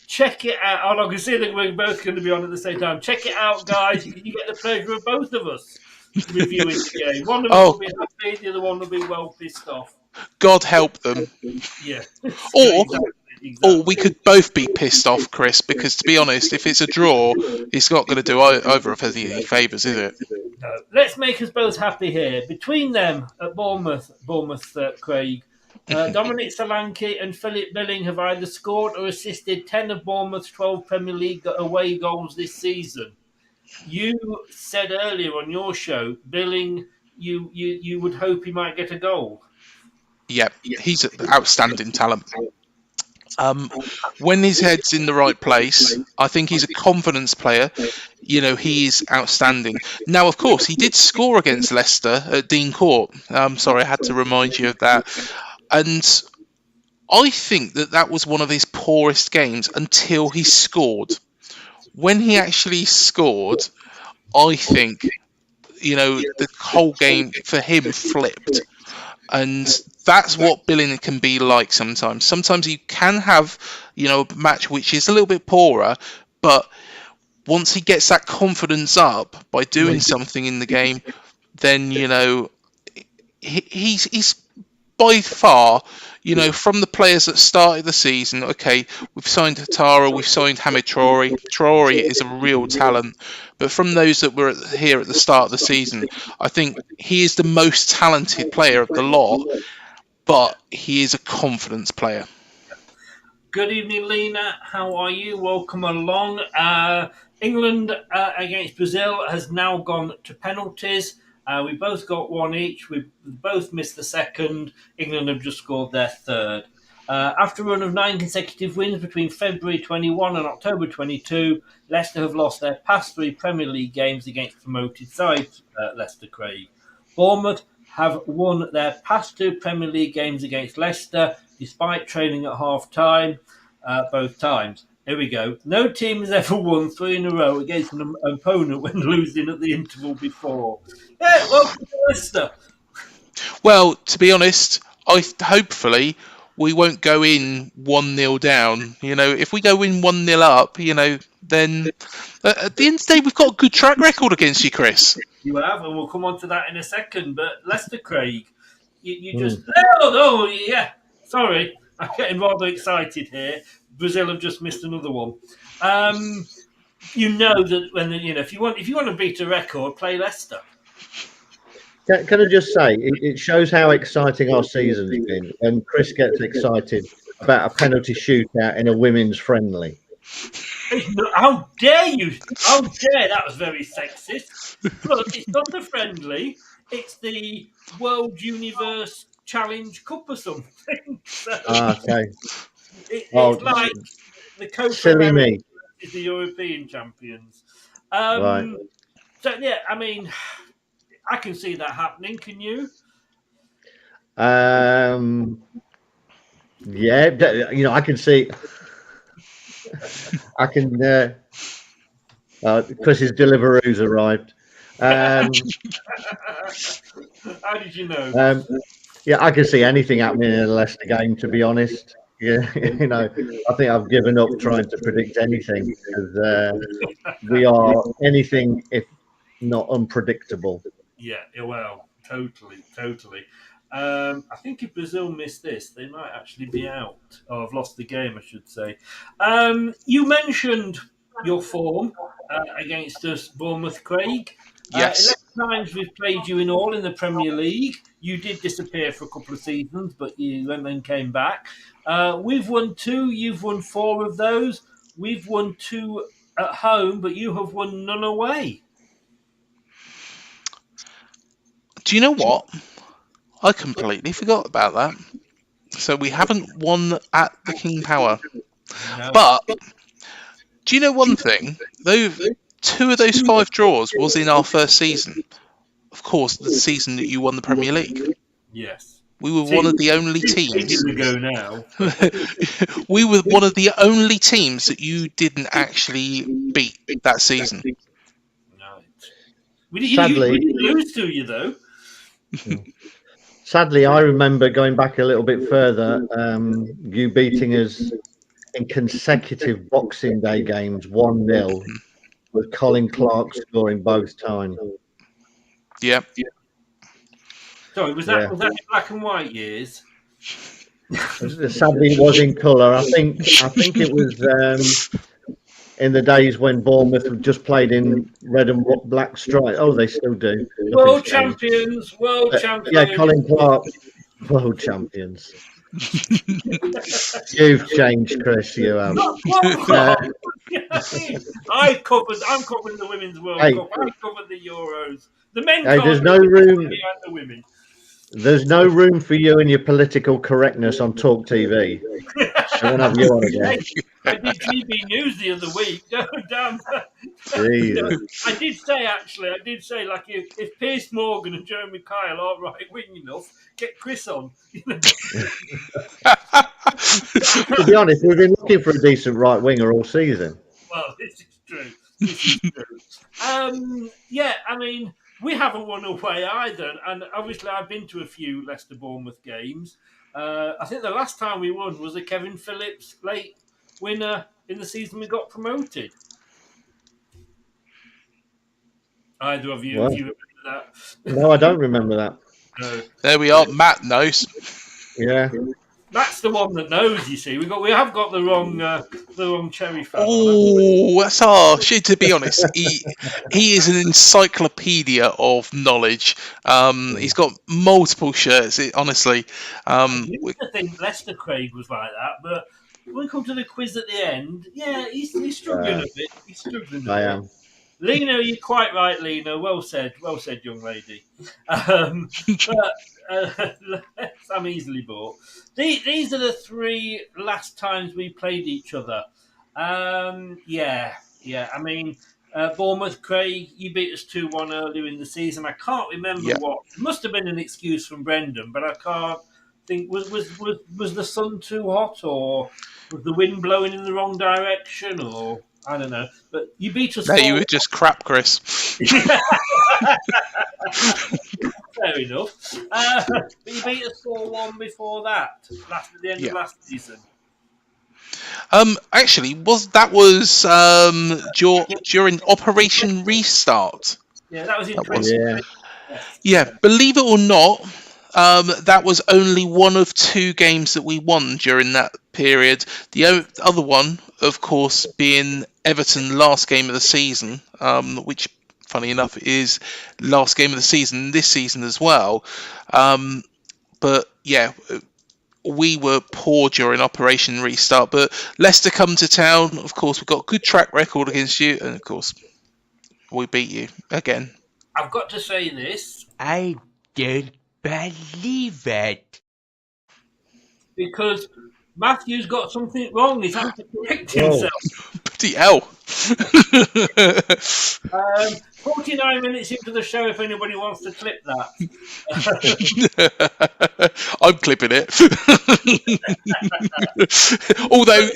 Check it out. I can see that we're both going to be on at the same time. Check it out, guys. You get the pleasure of both of us reviewing the game. One of us will be happy, the other one will be well pissed off. God help them. Yeah. Or we could both be pissed off, Chris, because to be honest, if it's a draw, it's not going to do either of us any favours, is it? No. Let's make us both happy here. Between them at Bournemouth, Craig, Dominic Solanke and Philip Billing have either scored or assisted 10 of Bournemouth's 12 Premier League away goals this season. You said earlier on your show, Billing, you would hope he might get a goal. Yeah, he's an outstanding talent. When his head's in the right place, I think he's a confidence player. You know, he is outstanding. Now, of course, he did score against Leicester at Dean Court. Sorry, I had to remind you of that. And I think that was one of his poorest games until he scored. When he actually scored, I think, you know, the whole game for him flipped. And that's what Billing can be like sometimes. Sometimes you can have, you know, a match which is a little bit poorer, but once he gets that confidence up by doing something in the game, then, you know, he's by far, you know, from the players that started the season, okay, we've signed Hatara, we've signed Hamid Traore. Traore is a real talent. But from those that were here at the start of the season, I think he is the most talented player of the lot, but he is a confidence player. Good evening, Lena. How are you? Welcome along. England against Brazil has now gone to penalties. We both got one each. We both missed the second. England have just scored their third. After a run of 9 consecutive wins between February 21 and October 22, Leicester have lost their past 3 Premier League games against promoted sides, Leicester, Craig. Bournemouth have won their past 2 Premier League games against Leicester, despite trailing at half-time both times. Here we go. No team has ever won 3 in a row against an opponent when losing at the interval before. Yeah, welcome to Leicester. Well, to be honest, hopefully we won't go in 1-0 down. You know, if we go in 1-0 up, you know, then at the end of the day, we've got a good track record against you, Chris. You have, and we'll come on to that in a second. But Leicester, Craig, you just... Oh, yeah. Sorry, I'm getting rather excited here. Brazil have just missed another one. You know that if you want to beat a record, play Leicester. Can I just say, it shows how exciting our season's been when Chris gets excited about a penalty shootout in a women's friendly. How dare you? How dare? That was very sexist. Look, it's not a friendly. It's the World Universe Challenge Cup or something. So okay. It's like the Copa America is the European champions. Right. So, yeah, I mean, I can see that happening. Can you? Yeah, I can see. I can. Chris's Deliveroo's arrived. How did you know? Yeah, I can see anything happening in a Leicester game. To be honest, yeah, I think I've given up trying to predict anything because we are anything if not unpredictable. Yeah, well, totally. I think if Brazil miss this, they might actually be out. Or have lost the game, I should say. You mentioned your form against us, Bournemouth, Craig. Yes. 11 times we've played you in all in the Premier League. You did disappear for a couple of seasons, but you then came back. We've won 2. You've won 4 of those. We've won 2 at home, but you have won none away. Do you know what? I completely forgot about that. So we haven't won at the King Power. No. But do you know one thing? Though 2 of those 5 draws was in our first season. Of course, the season that you won the Premier League. Yes. We were one of the only teams. Ago now. We were one of the only teams that you didn't actually beat that season. No. We didn't lose to you, though. Sadly, I remember going back a little bit further, you beating us in consecutive Boxing Day games 1-0, with Colin Clark scoring both times. Yeah. Sorry, was that in black and white years? Sadly, it was in colour. I think it was in the days when Bournemouth had just played in red and black stripes. Oh, they still do. World champions. Yeah, Colin Clark, world champions. You've changed, Chris. You have. I'm covering the Women's World Cup. I covered the Euros. The men. There's no room behind the women. There's no room for you and your political correctness on Talk TV. I won't have you on again. I did GB News the other week. Damn. I did say, like, if Piers Morgan and Jeremy Kyle aren't right-wing enough, get Chris on. To be honest, we've been looking for a decent right-winger all season. Well, this is true. Yeah, I mean, we haven't won away either, and obviously I've been to a few Leicester Bournemouth games. I think the last time we won was a Kevin Phillips late winner in the season we got promoted. Either of you, if you remember that? No, I don't remember that. No. There we are. Matt knows. Yeah. That's the one that knows. You see, we have got the wrong Cherry fan. Oh, that's harsh. To be honest, he is an encyclopedia of knowledge. He's got multiple shirts. Honestly, I used to think Leicester Craig was like that, but when we come to the quiz at the end, yeah, he's struggling a bit. He's struggling a bit. I am. Lena, you're quite right, Lena. Well said, young lady. I'm easily bought. These are the 3 last times we played each other. Yeah. I mean, Bournemouth, Craig, you beat us 2-1 earlier in the season. I can't remember what. It must have been an excuse from Brendan, but I can't think. Was the sun too hot, or was the wind blowing in the wrong direction, or I don't know. But you beat us. No, you were just crap, Chris. Fair enough. But you beat us 4-1 before that, at the end of last season. Actually, was during Operation Restart? Yeah, that was in 2020. Yeah, believe it or not, that was only one of 2 games that we won during that period. The other one, of course, being Everton last game of the season, which, funny enough, is last game of the season this season as well. But yeah, we were poor during Operation Restart. But Leicester come to town. Of course, we've got a good track record against you, and of course, we beat you again. I've got to say this. I don't believe it. Because Matthew's got something wrong. He's had to correct himself. Bloody hell. 49 minutes into the show, if anybody wants to clip that. I'm clipping it. Although,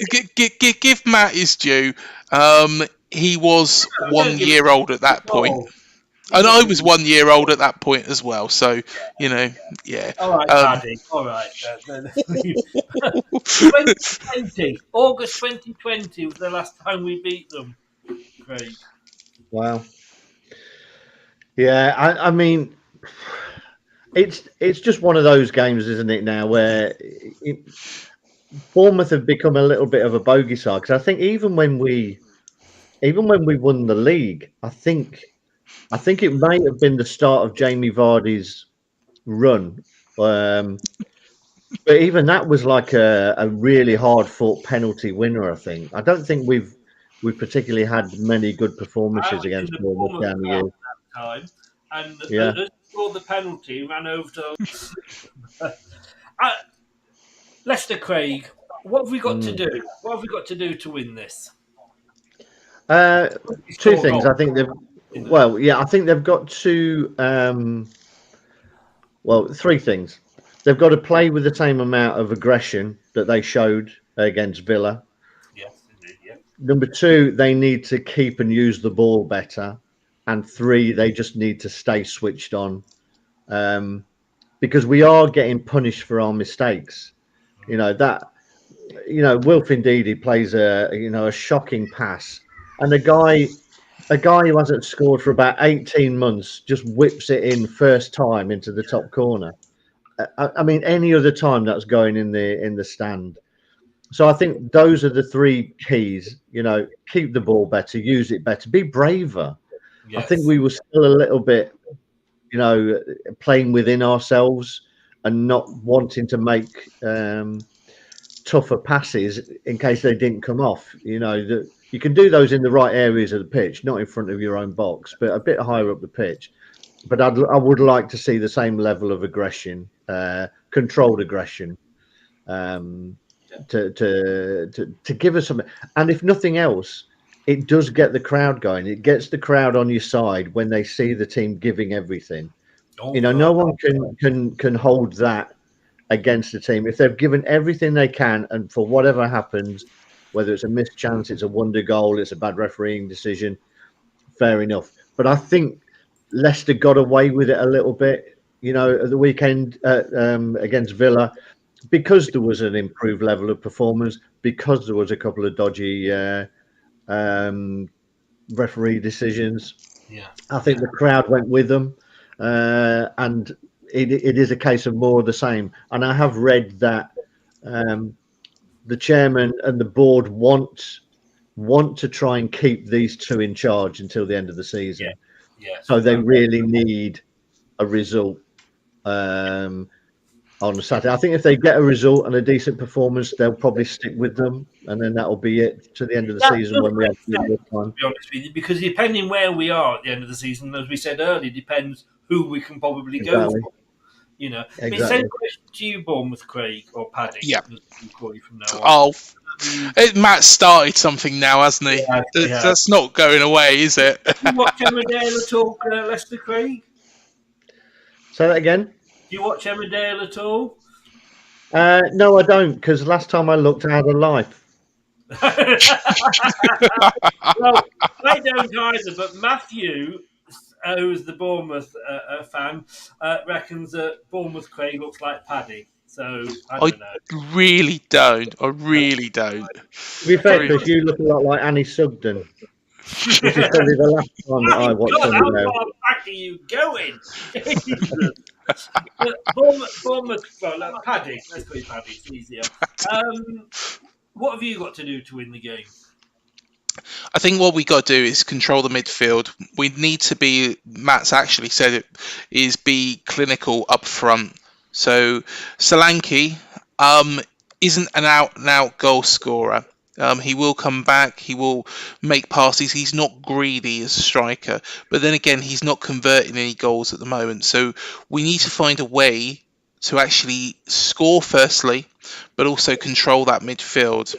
give Matt his due. He was 1 year old at that point. And I was 1 year old at that point as well. So, yeah. All right, Paddy. All right. 2020. August 2020 was the last time we beat them. Great. Wow. Yeah, I mean, it's just one of those games, isn't it? Now where Bournemouth have become a little bit of a bogey side, because I think even when we won the league, I think it may have been the start of Jamie Vardy's run, but even that was like a really hard fought penalty winner. I don't think we've particularly had many good performances against Bournemouth down the years. Time, and Yeah. scored the penalty, ran over to Leicester. Craig, what have we got to do? What have we got to do to win this? Two things. I think I think they've got to. Three things. They've got to play with the same amount of aggression that they showed against Villa. Yes, indeed. Yeah. Number two, they need to keep and use the ball better. And three, they just need to stay switched on, because we are getting punished for our mistakes. Wilf Ndidi plays a shocking pass, and a guy who hasn't scored for about 18 months just whips it in first time into the top corner. I mean, any other time that's going in the stand. So I think those are the three keys. Keep the ball better, use it better, be braver. Yes. I think we were still a little bit, playing within ourselves and not wanting to make tougher passes in case they didn't come off. You can do those in the right areas of the pitch, not in front of your own box, but a bit higher up the pitch. But I would like to see the same level of aggression, controlled aggression, to give us something. And if nothing else, it does get the crowd going. It gets the crowd on your side when they see the team giving everything. No one can hold that against the team. If they've given everything they can, and for whatever happens, whether it's a missed chance, it's a wonder goal, it's a bad refereeing decision, fair enough. But I think Leicester got away with it a little bit, at the weekend against Villa, because there was an improved level of performance, because there was a couple of dodgy referee decisions. Yeah, I think the crowd went with them, and it is a case of more of the same. And I have read that the chairman and the board want to try and keep these two in charge until the end of the season. Yeah. Yeah. So they really need a result on Saturday. I think if they get a result and a decent performance, they'll probably stick with them, and then that'll be it to the end of the season when we have the time. To be honest with you, because depending where we are at the end of the season, as we said earlier, depends who we can probably go for. Exactly. I mean, same question to you, Bournemouth, Craig or Paddy. Yeah. Call you from now on. Matt started something now, hasn't he? Yeah. That's not going away, is it? Do you watch Emmerdale at all, Leicester, Craig? Say that again. Do you watch Emmerdale at all? No, I don't, because last time I looked, I had a life. Well, I don't either, but Matthew, who's the Bournemouth fan, reckons that Bournemouth Craig looks like Paddy. So I don't know. Really don't. I really don't. To be fair, because you look a lot like Annie Sugden. Which is probably the last time that I watched How far back are you going? Bournemouth, well, Paddy. Let's go with Paddy. It's easier. What have you got to do to win the game? I think what we got to do is control the midfield. We need to be, Matt's actually said it, is be clinical up front. So Solanke isn't an out-and-out goal scorer. He will come back. He will make passes. He's not greedy as a striker. But then again, he's not converting any goals at the moment. So we need to find a way to actually score firstly, but also control that midfield.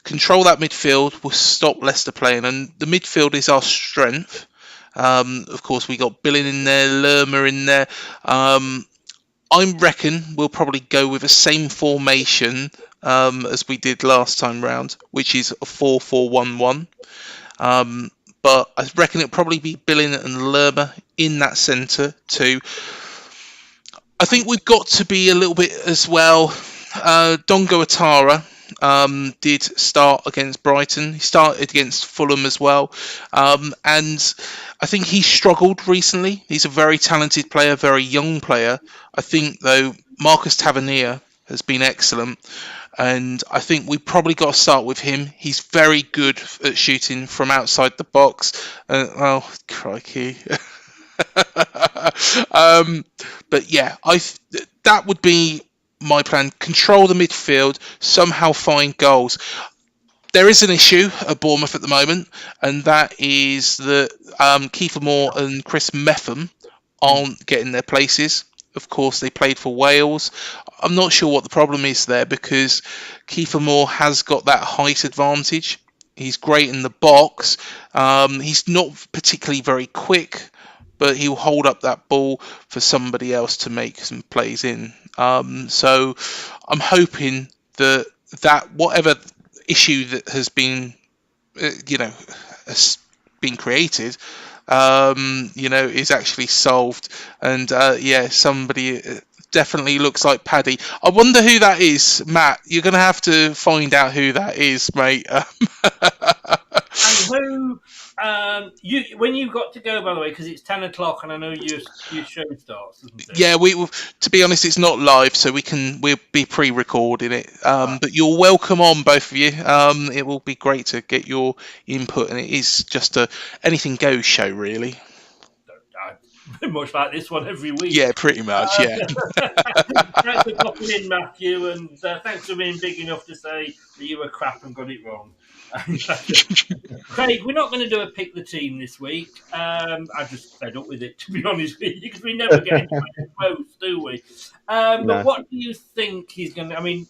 Control that midfield will stop Leicester playing. And the midfield is our strength. Of course, we got Billing in there, Lerma in there. I reckon we'll probably go with the same formation as we did last time round, which is a 4-4-1-1. But I reckon it'll probably be Billing and Lerma in that centre too. I think we've got to be a little bit as well. Dongo Atara did start against Brighton. He started against Fulham as well. And I think he struggled recently. He's a very talented player, very young player. I think, though, Marcus Tavernier has been excellent. And I think we probably got to start with him. He's very good at shooting from outside the box. Oh, crikey. But yeah, that would be my plan. Control the midfield, somehow find goals. There is an issue at Bournemouth at the moment, and that is that Kiefer Moore and Chris Metham aren't getting their places. Of course, they played for Wales. I'm not sure what the problem is there, because Kiefer Moore has got that height advantage. He's great in the box. He's not particularly very quick, but he'll hold up that ball for somebody else to make some plays in. So I'm hoping that whatever issue that has been, has been created, is actually solved. And somebody definitely looks like Paddy. I wonder who that is, Matt. You're going to have to find out who that is, mate. And who, when you got to go, by the way, because it's 10 o'clock and I know your show starts, isn't it? Yeah, to be honest, it's not live, so we'll be pre-recording it. But you're welcome on, both of you. It will be great to get your input, and it is just a anything goes show, really. Much like this one every week. Yeah, pretty much, yeah. Thanks for popping in, Matthew, and thanks for being big enough to say that you were crap and got it wrong. Craig, we're not going to do a pick the team this week. I'm just fed up with it, to be honest with you, because we never get anywhere close, do we? But what do you think he's going to... I mean,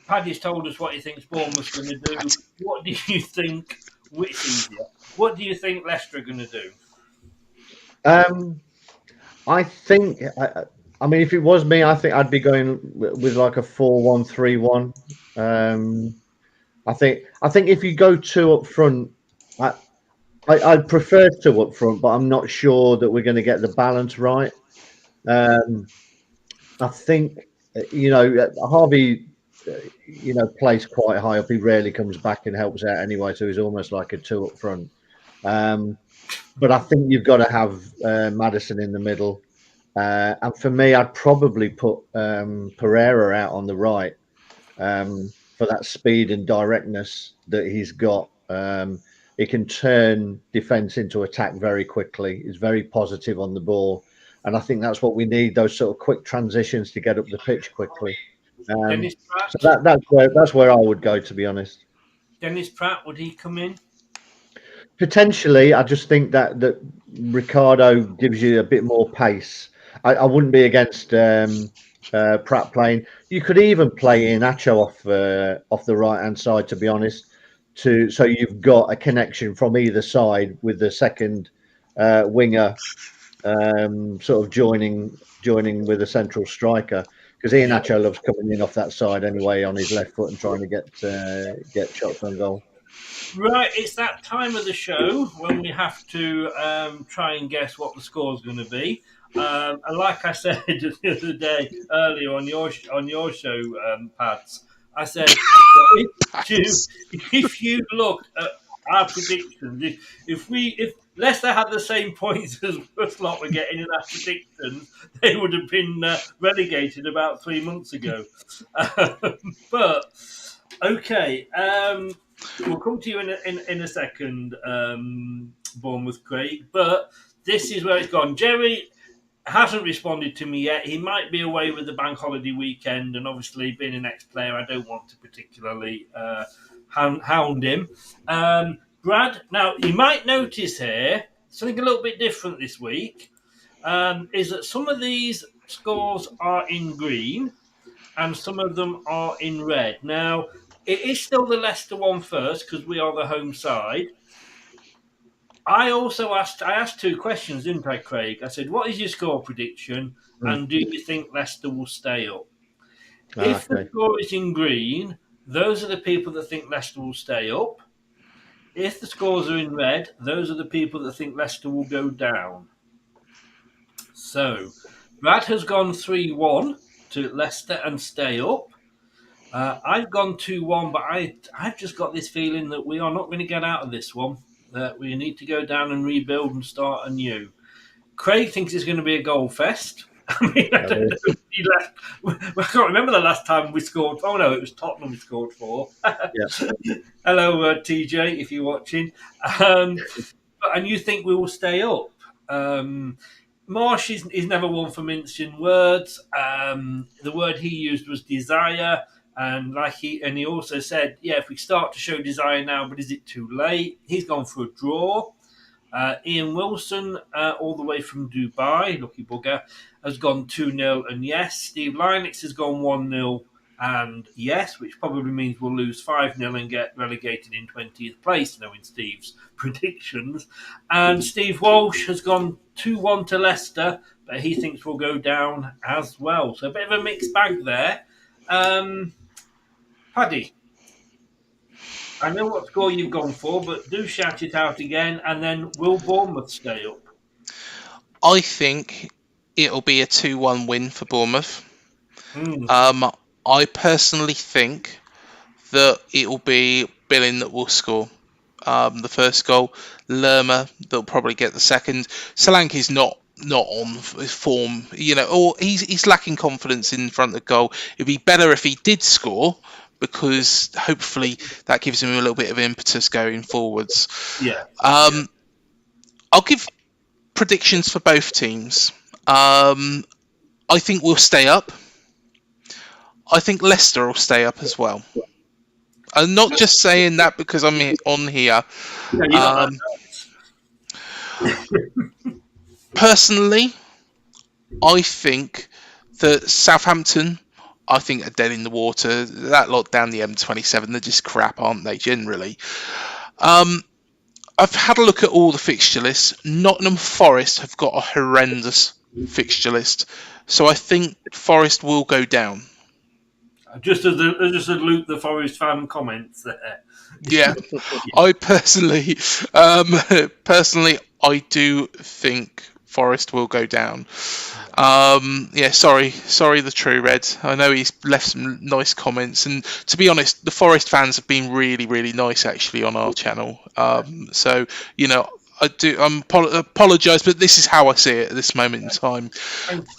Paddy's told us what he thinks Bournemouth's going to do. What do you think... Which is easier? What do you think Leicester are going to do? I think... I mean, if it was me, I think I'd be going with like a 4-1-3-1. I think if you go two up front, I'd prefer two up front, but I'm not sure that we're going to get the balance right. I think, Harvey, plays quite high up. He rarely comes back and helps out anyway, so he's almost like a two up front. But I think you've got to have Maddison in the middle. And for me, I'd probably put Pereira out on the right. For that speed and directness that he's got. He can turn defence into attack very quickly. He's very positive on the ball. And I think that's what we need, those sort of quick transitions to get up the pitch quickly. So that's where I would go, to be honest. Dennis Pratt, would he come in? Potentially. I just think that Ricardo gives you a bit more pace. I wouldn't be against... Pratt playing. You could even play Iheanacho off the right hand side, to be honest. So you've got a connection from either side with the second winger, sort of joining with a central striker, because Iheanacho loves coming in off that side anyway on his left foot and trying to get shots on goal. Right, it's that time of the show when we have to try and guess what the score's going to be. And like I said the other day earlier on your show, Pads, I said if you look at our predictions, if Leicester had the same points as us lot were getting in our predictions, they would have been relegated about 3 months ago. But okay, we'll come to you in a second, Bournemouth, Craig. But this is where it's gone. Jerry hasn't responded to me yet. He might be away with the bank holiday weekend, and obviously being an ex-player, I don't want to particularly hound him. Brad, now you might notice here something a little bit different this week, is that some of these scores are in green and some of them are in red. Now, it is still the Leicester one first because we are the home side. I asked two questions, didn't I, Craig? I said, what is your score prediction? And do you think Leicester will stay up? If the score is in green, those are the people that think Leicester will stay up. If the scores are in red, those are the people that think Leicester will go down. So, Brad has gone 3-1 to Leicester and stay up. I've gone 2-1, but I've just got this feeling that we are not going to get out of this one. That we need to go down and rebuild and start anew. Craig thinks it's going to be a goal fest. I mean, I don't know. I can't remember the last time we scored. Oh no, it was Tottenham we scored for. Hello, TJ, if you're watching. And you think we will stay up? Marsh is never one for mincing words. The word he used was desire, and he also said, yeah, if we start to show desire now, but is it too late? He's gone for a draw. Ian Wilson, all the way from Dubai, lucky bugger, has gone 2-0 and yes. Steve Linux has gone 1-0 and yes, which probably means we'll lose 5-0 and get relegated in 20th place, knowing Steve's predictions. And Steve Walsh has gone 2-1 to Leicester, but he thinks we'll go down as well. So a bit of a mixed bag there. Paddy, I know what score you've gone for, but do shout it out again, and then will Bournemouth stay up? I think it'll be a 2-1 win for Bournemouth. I personally think that it'll be Billing that will score the first goal. Lerma, they'll probably get the second. Solanke's not on form, or he's lacking confidence in front of goal. It'd be better if he did score, because hopefully that gives him a little bit of impetus going forwards. I'll give predictions for both teams. I think we'll stay up. I think Leicester will stay up as well. I'm not just saying that because I'm on here. Personally, I think that Southampton, are dead in the water. That lot down the M27, they're just crap, aren't they, generally? I've had a look at all the fixture lists. Nottingham Forest have got a horrendous fixture list. So I think Forest will go down. Just as Luke the Forest fan comments there. Yeah, I personally, I do think Forest will go down. Sorry, the True Red. I know he's left some nice comments, and to be honest, the Forest fans have been really, really nice actually on our channel. So I'm apologise, but this is how I see it at this moment in time.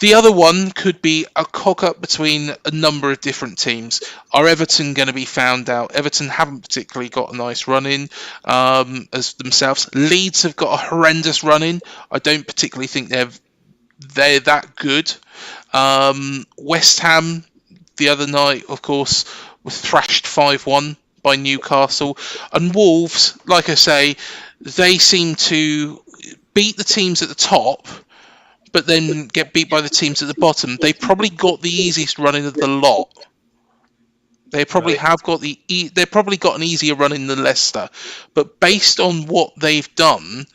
The other one could be a cock-up between a number of different teams. Are Everton going to be found out? Everton haven't particularly got a nice run-in as themselves. Leeds have got a horrendous run-in. I don't particularly think they're that good. West Ham, the other night, of course, were thrashed 5-1 by Newcastle. And Wolves, like I say, they seem to beat the teams at the top, but then get beat by the teams at the bottom. They probably got the easiest run-in of the lot. They probably have got they've probably got an easier run-in than Leicester. But based on what they've done,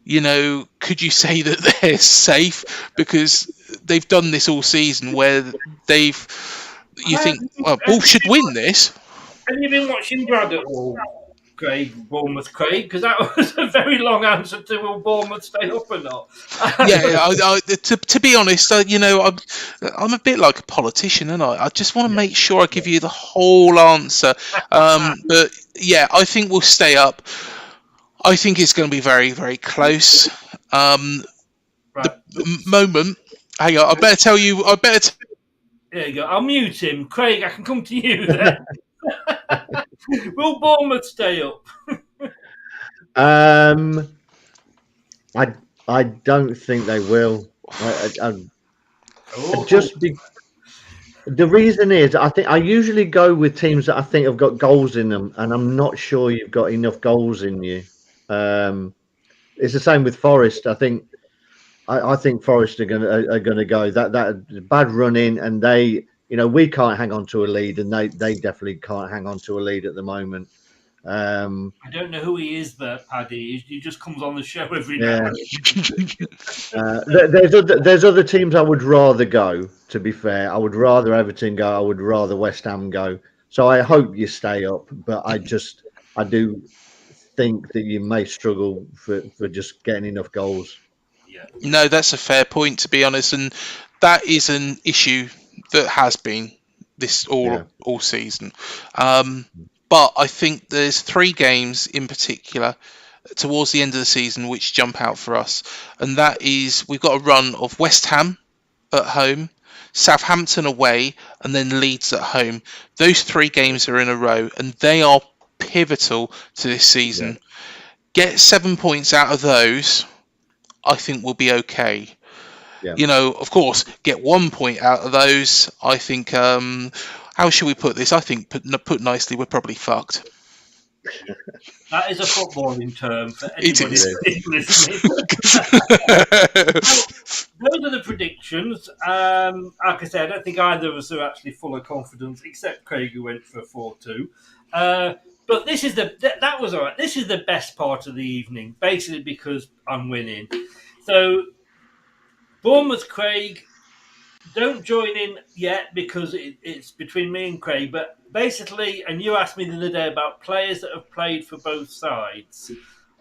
could you say that they're safe? Because they've done this all season where you think, well, Wolves should win this. Have you been watching Brad at all, Bournemouth Craig? Because that was a very long answer to will Bournemouth stay up or not. To be honest, I'm a bit like a politician, and I just want to make sure I give you the whole answer. But yeah, I think we'll stay up. I think it's going to be very, very close. The moment. Hang on, I better tell you. There you go. I'll mute him, Craig. I can come to you then. Will Bournemouth stay up? I don't think they will. The reason is, I usually go with teams that I think have got goals in them, and I'm not sure you've got enough goals in you. It's the same with Forest. I think Forest are gonna go that bad run in, and they, we can't hang on to a lead, and they definitely can't hang on to a lead at the moment. I don't know who he is, there, Paddy. He just comes on the show every Yeah. now and There's other teams I would rather go. To be fair, I would rather Everton go. I would rather West Ham go. So I hope you stay up, but I do think that you may struggle for just getting enough goals. No, that's a fair point, to be honest, and that is an issue that has been this all season. But I think there's 3 games in particular towards the end of the season which jump out for us, and that is we've got a run of West Ham at home, Southampton away, and then Leeds at home. Those 3 games are in a row, and they are pivotal to this season. Get 7 points out of those, I think we'll be okay. Yeah. You know, of course, get 1 point out of those. I think, how should we put this? I think, put nicely, we're probably fucked. That is a footballing term for anybody listening. Those are the predictions. Like I said, I don't think either of us are actually full of confidence, except Craig, who went for a 4-2. But this is that was all right. This is the best part of the evening, basically because I'm winning. So, Bournemouth, Craig, don't join in yet because it's between me and Craig. But basically, and you asked me the other day about players that have played for both sides,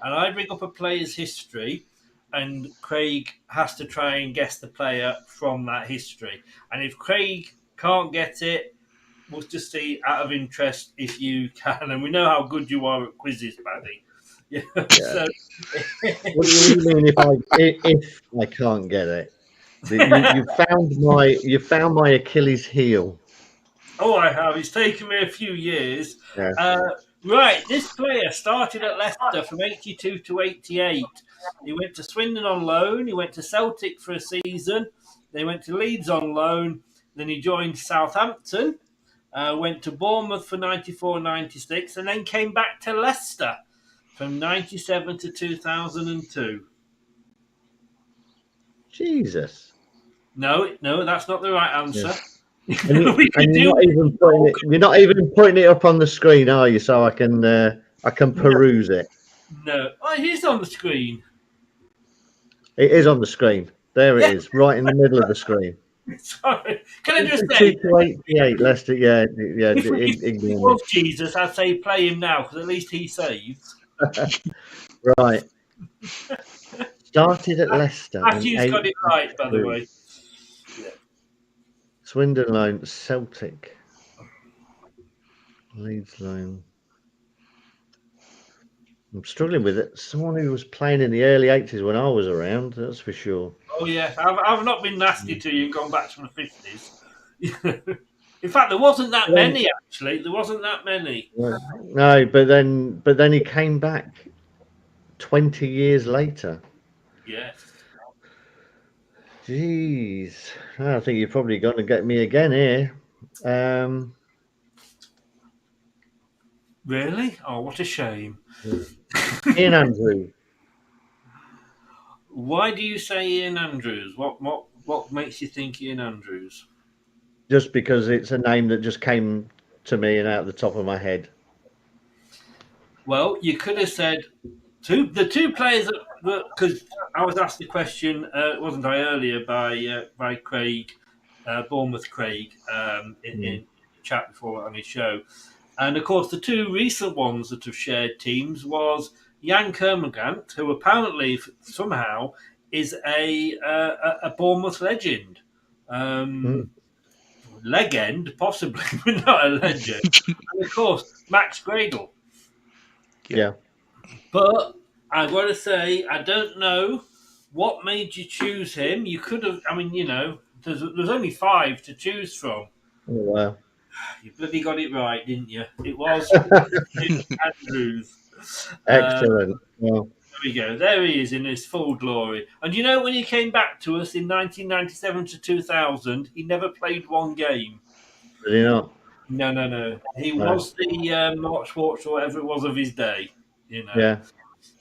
and I bring up a player's history, and Craig has to try and guess the player from that history. And if Craig can't get it, we'll just see out of interest if you can. And we know how good you are at quizzes, Paddy. Yeah. So, what do you mean if I can't get it? You found my Achilles heel. Oh, I have. It's taken me a few years. Yeah. Right, this player started at Leicester from 82 to 88. He went to Swindon on loan. He went to Celtic for a season. They went to Leeds on loan. Then he joined Southampton. Went to Bournemouth for 94-96 and then came back to Leicester from 97 to 2002. Jesus. No, that's not the right answer. Yeah. And you're not even putting it up on the screen, are you? So I can peruse it. No. Oh, it is on the screen. It is on the screen. There it is, right in the middle of the screen. Sorry. Can I just say... 88, Leicester, yeah. If he was Jesus, I'd say play him now, because at least he saves. Right. Started at Leicester. Matthew's got it right, by the way. Yeah. Swindon loan, Celtic. Leeds loan. I'm struggling with it. Someone who was playing in the early 80s when I was around, that's for sure. Oh, yeah. I've not been nasty to you and gone back to the 50s. In fact, there wasn't that many, actually. There wasn't that many. No, but then he came back 20 years later. Yes. Jeez. I think you're probably going to get me again here. Really? Oh, what a shame. Ian Andrews. Why do you say Ian Andrews? What makes you think Ian Andrews? Just because it's a name that just came to me and out the top of my head. Well, you could have said the two players that, because I was asked the question, wasn't I, earlier by Craig, Bournemouth Craig, in the chat before on his show. And of course, the 2 recent ones that have shared teams was Jan Kermorgant, who apparently somehow is a Bournemouth legend. Legend, possibly, but not a legend. And of course, Max Gradle. Yeah. But I've got to say, I don't know what made you choose him. You could have, I mean, there's only 5 to choose from. Oh, wow. You bloody got it right, didn't you? It was Andrews. Excellent. Well, there we go. There he is in his full glory. And when he came back to us in 1997 to 2000, he never played one game. Did he not? No. He was the Mark Schwartz or whatever it was of his day. Yeah.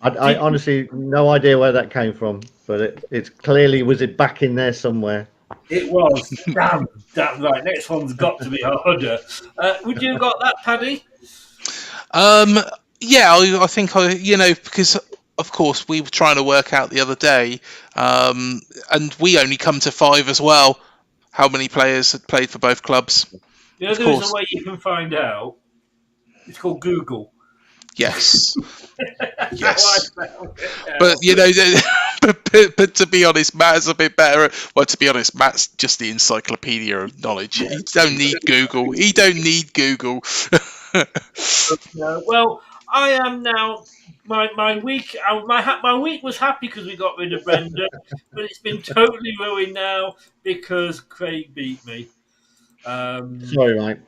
I honestly no idea where that came from, but it's clearly was it back in there somewhere. It was. Damn right. Next one's got to be harder. Would you have got that, Paddy? Yeah, I think because of course we were trying to work out the other day, and we only come to 5 as well. How many players had played for both clubs? Of There is course. a way you can find out. It's called Google. Yes. That's Yes. how I found it out. But but to be honest, Matt's a bit better. Well, to be honest, Matt's just the encyclopedia of knowledge. He don't need Google. He don't need Google. Well, I am now. My week my week was happy because we got rid of Brendan, but it's been totally ruined now because Craig beat me. Sorry, mate.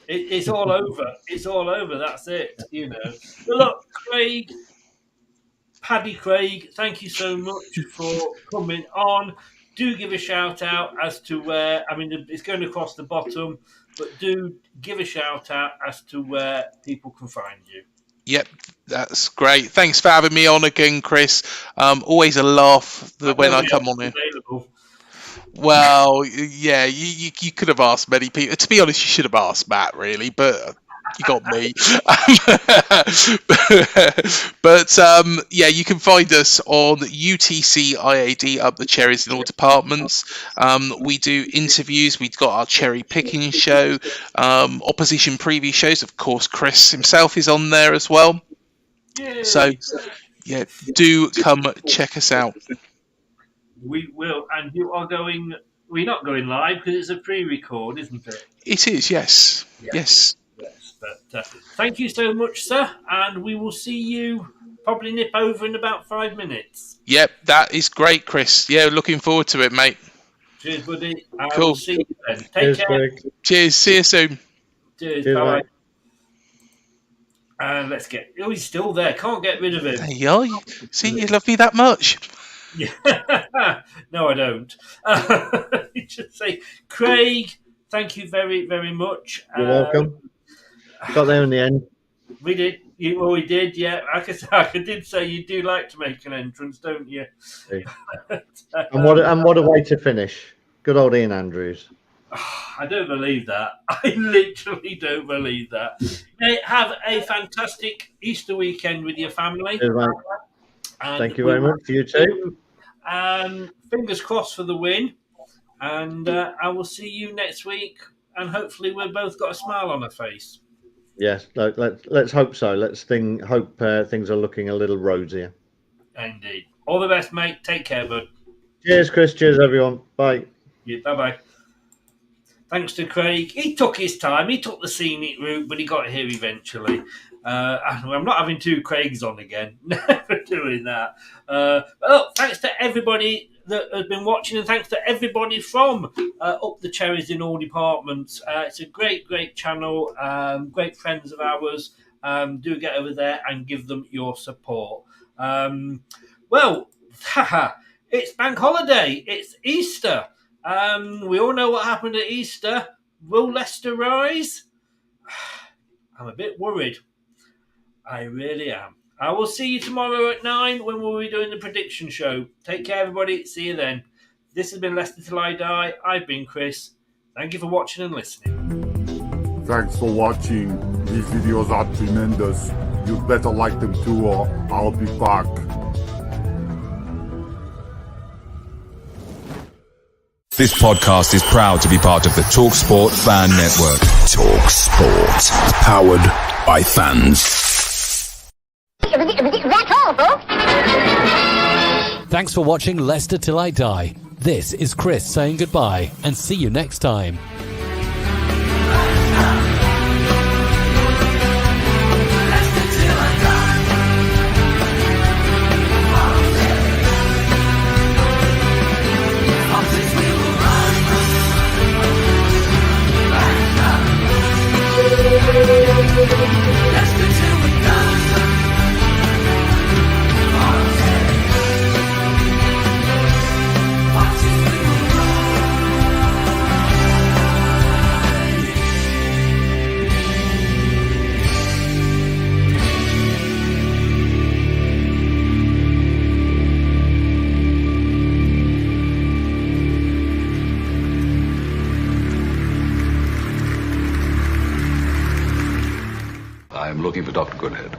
It's all over. It's all over. That's it. But look, Paddy Craig, thank you so much for coming on. Do give a shout out as to where. I mean, it's going across the bottom, but do give a shout out as to where people can find you. Yep, that's great. Thanks for having me on again, Chris. Always a laugh when I come on here. Available. Well, yeah, you could have asked many people. To be honest, you should have asked Matt, really, but you got me. But yeah, you can find us on UTC IAD Up the Cherries in all departments. We do interviews. We've got our cherry picking show, opposition preview shows. Of course, Chris himself is on there as well. Yay. So, yeah, do come check us out. We will, and you are going. We're not going live because it's a pre-record, isn't it? It is, yes. Yes. But thank you so much, sir, and we will see you probably nip over in about 5 minutes. Yep, that is great, Chris. Yeah, looking forward to it, mate. Cheers, buddy. I Cool. will see you then. Take care. Greg. Cheers. See you soon. Cheers. Cheers, Bye. mate. And let's get. Oh, he's still there. Can't get rid of him. There you are. See, you love me that much. Yeah. No, I don't. Just say, Craig, thank you very, very much. You're welcome. Got there in the end. We did. We did, yeah. I did say you do like to make an entrance, don't you? And what a way to finish. Good old Ian Andrews. I don't believe that. I literally don't believe that. Hey, have a fantastic Easter weekend with your family. Cheers, mate. Thank you very much. You too. And fingers crossed for the win. And I will see you next week. And hopefully we've both got a smile on our face. Yes, let's hope so. Hope things are looking a little rosier. Indeed. All the best, mate. Take care, bud. Cheers, Chris. Cheers, everyone. Bye. Yeah, bye-bye. Thanks to Craig. He took his time. He took the scenic route, but he got here eventually. I'm not having 2 Craigs on again. Never doing that. Thanks to everybody that has been watching, and thanks to everybody from Up the Cherries in all departments. It's a great, great channel. Great friends of ours. Do get over there and give them your support. It's bank holiday. It's Easter. We all know what happened at Easter. Will Leicester rise? I'm a bit worried. I really am. I will see you tomorrow at 9 when we'll be doing the prediction show. Take care, everybody. See you then. This has been Leicester Till I Die. I've been Chris. Thank you for watching and listening. Thanks for watching. These videos are tremendous. You'd better like them too, or I'll be back. This podcast is proud to be part of the TalkSport Fan Network. TalkSport. Powered by fans. That's all, folks. Thanks for watching Leicester Till I Die. This is Chris saying goodbye and see you next time. I'm looking for Dr. Goodhead.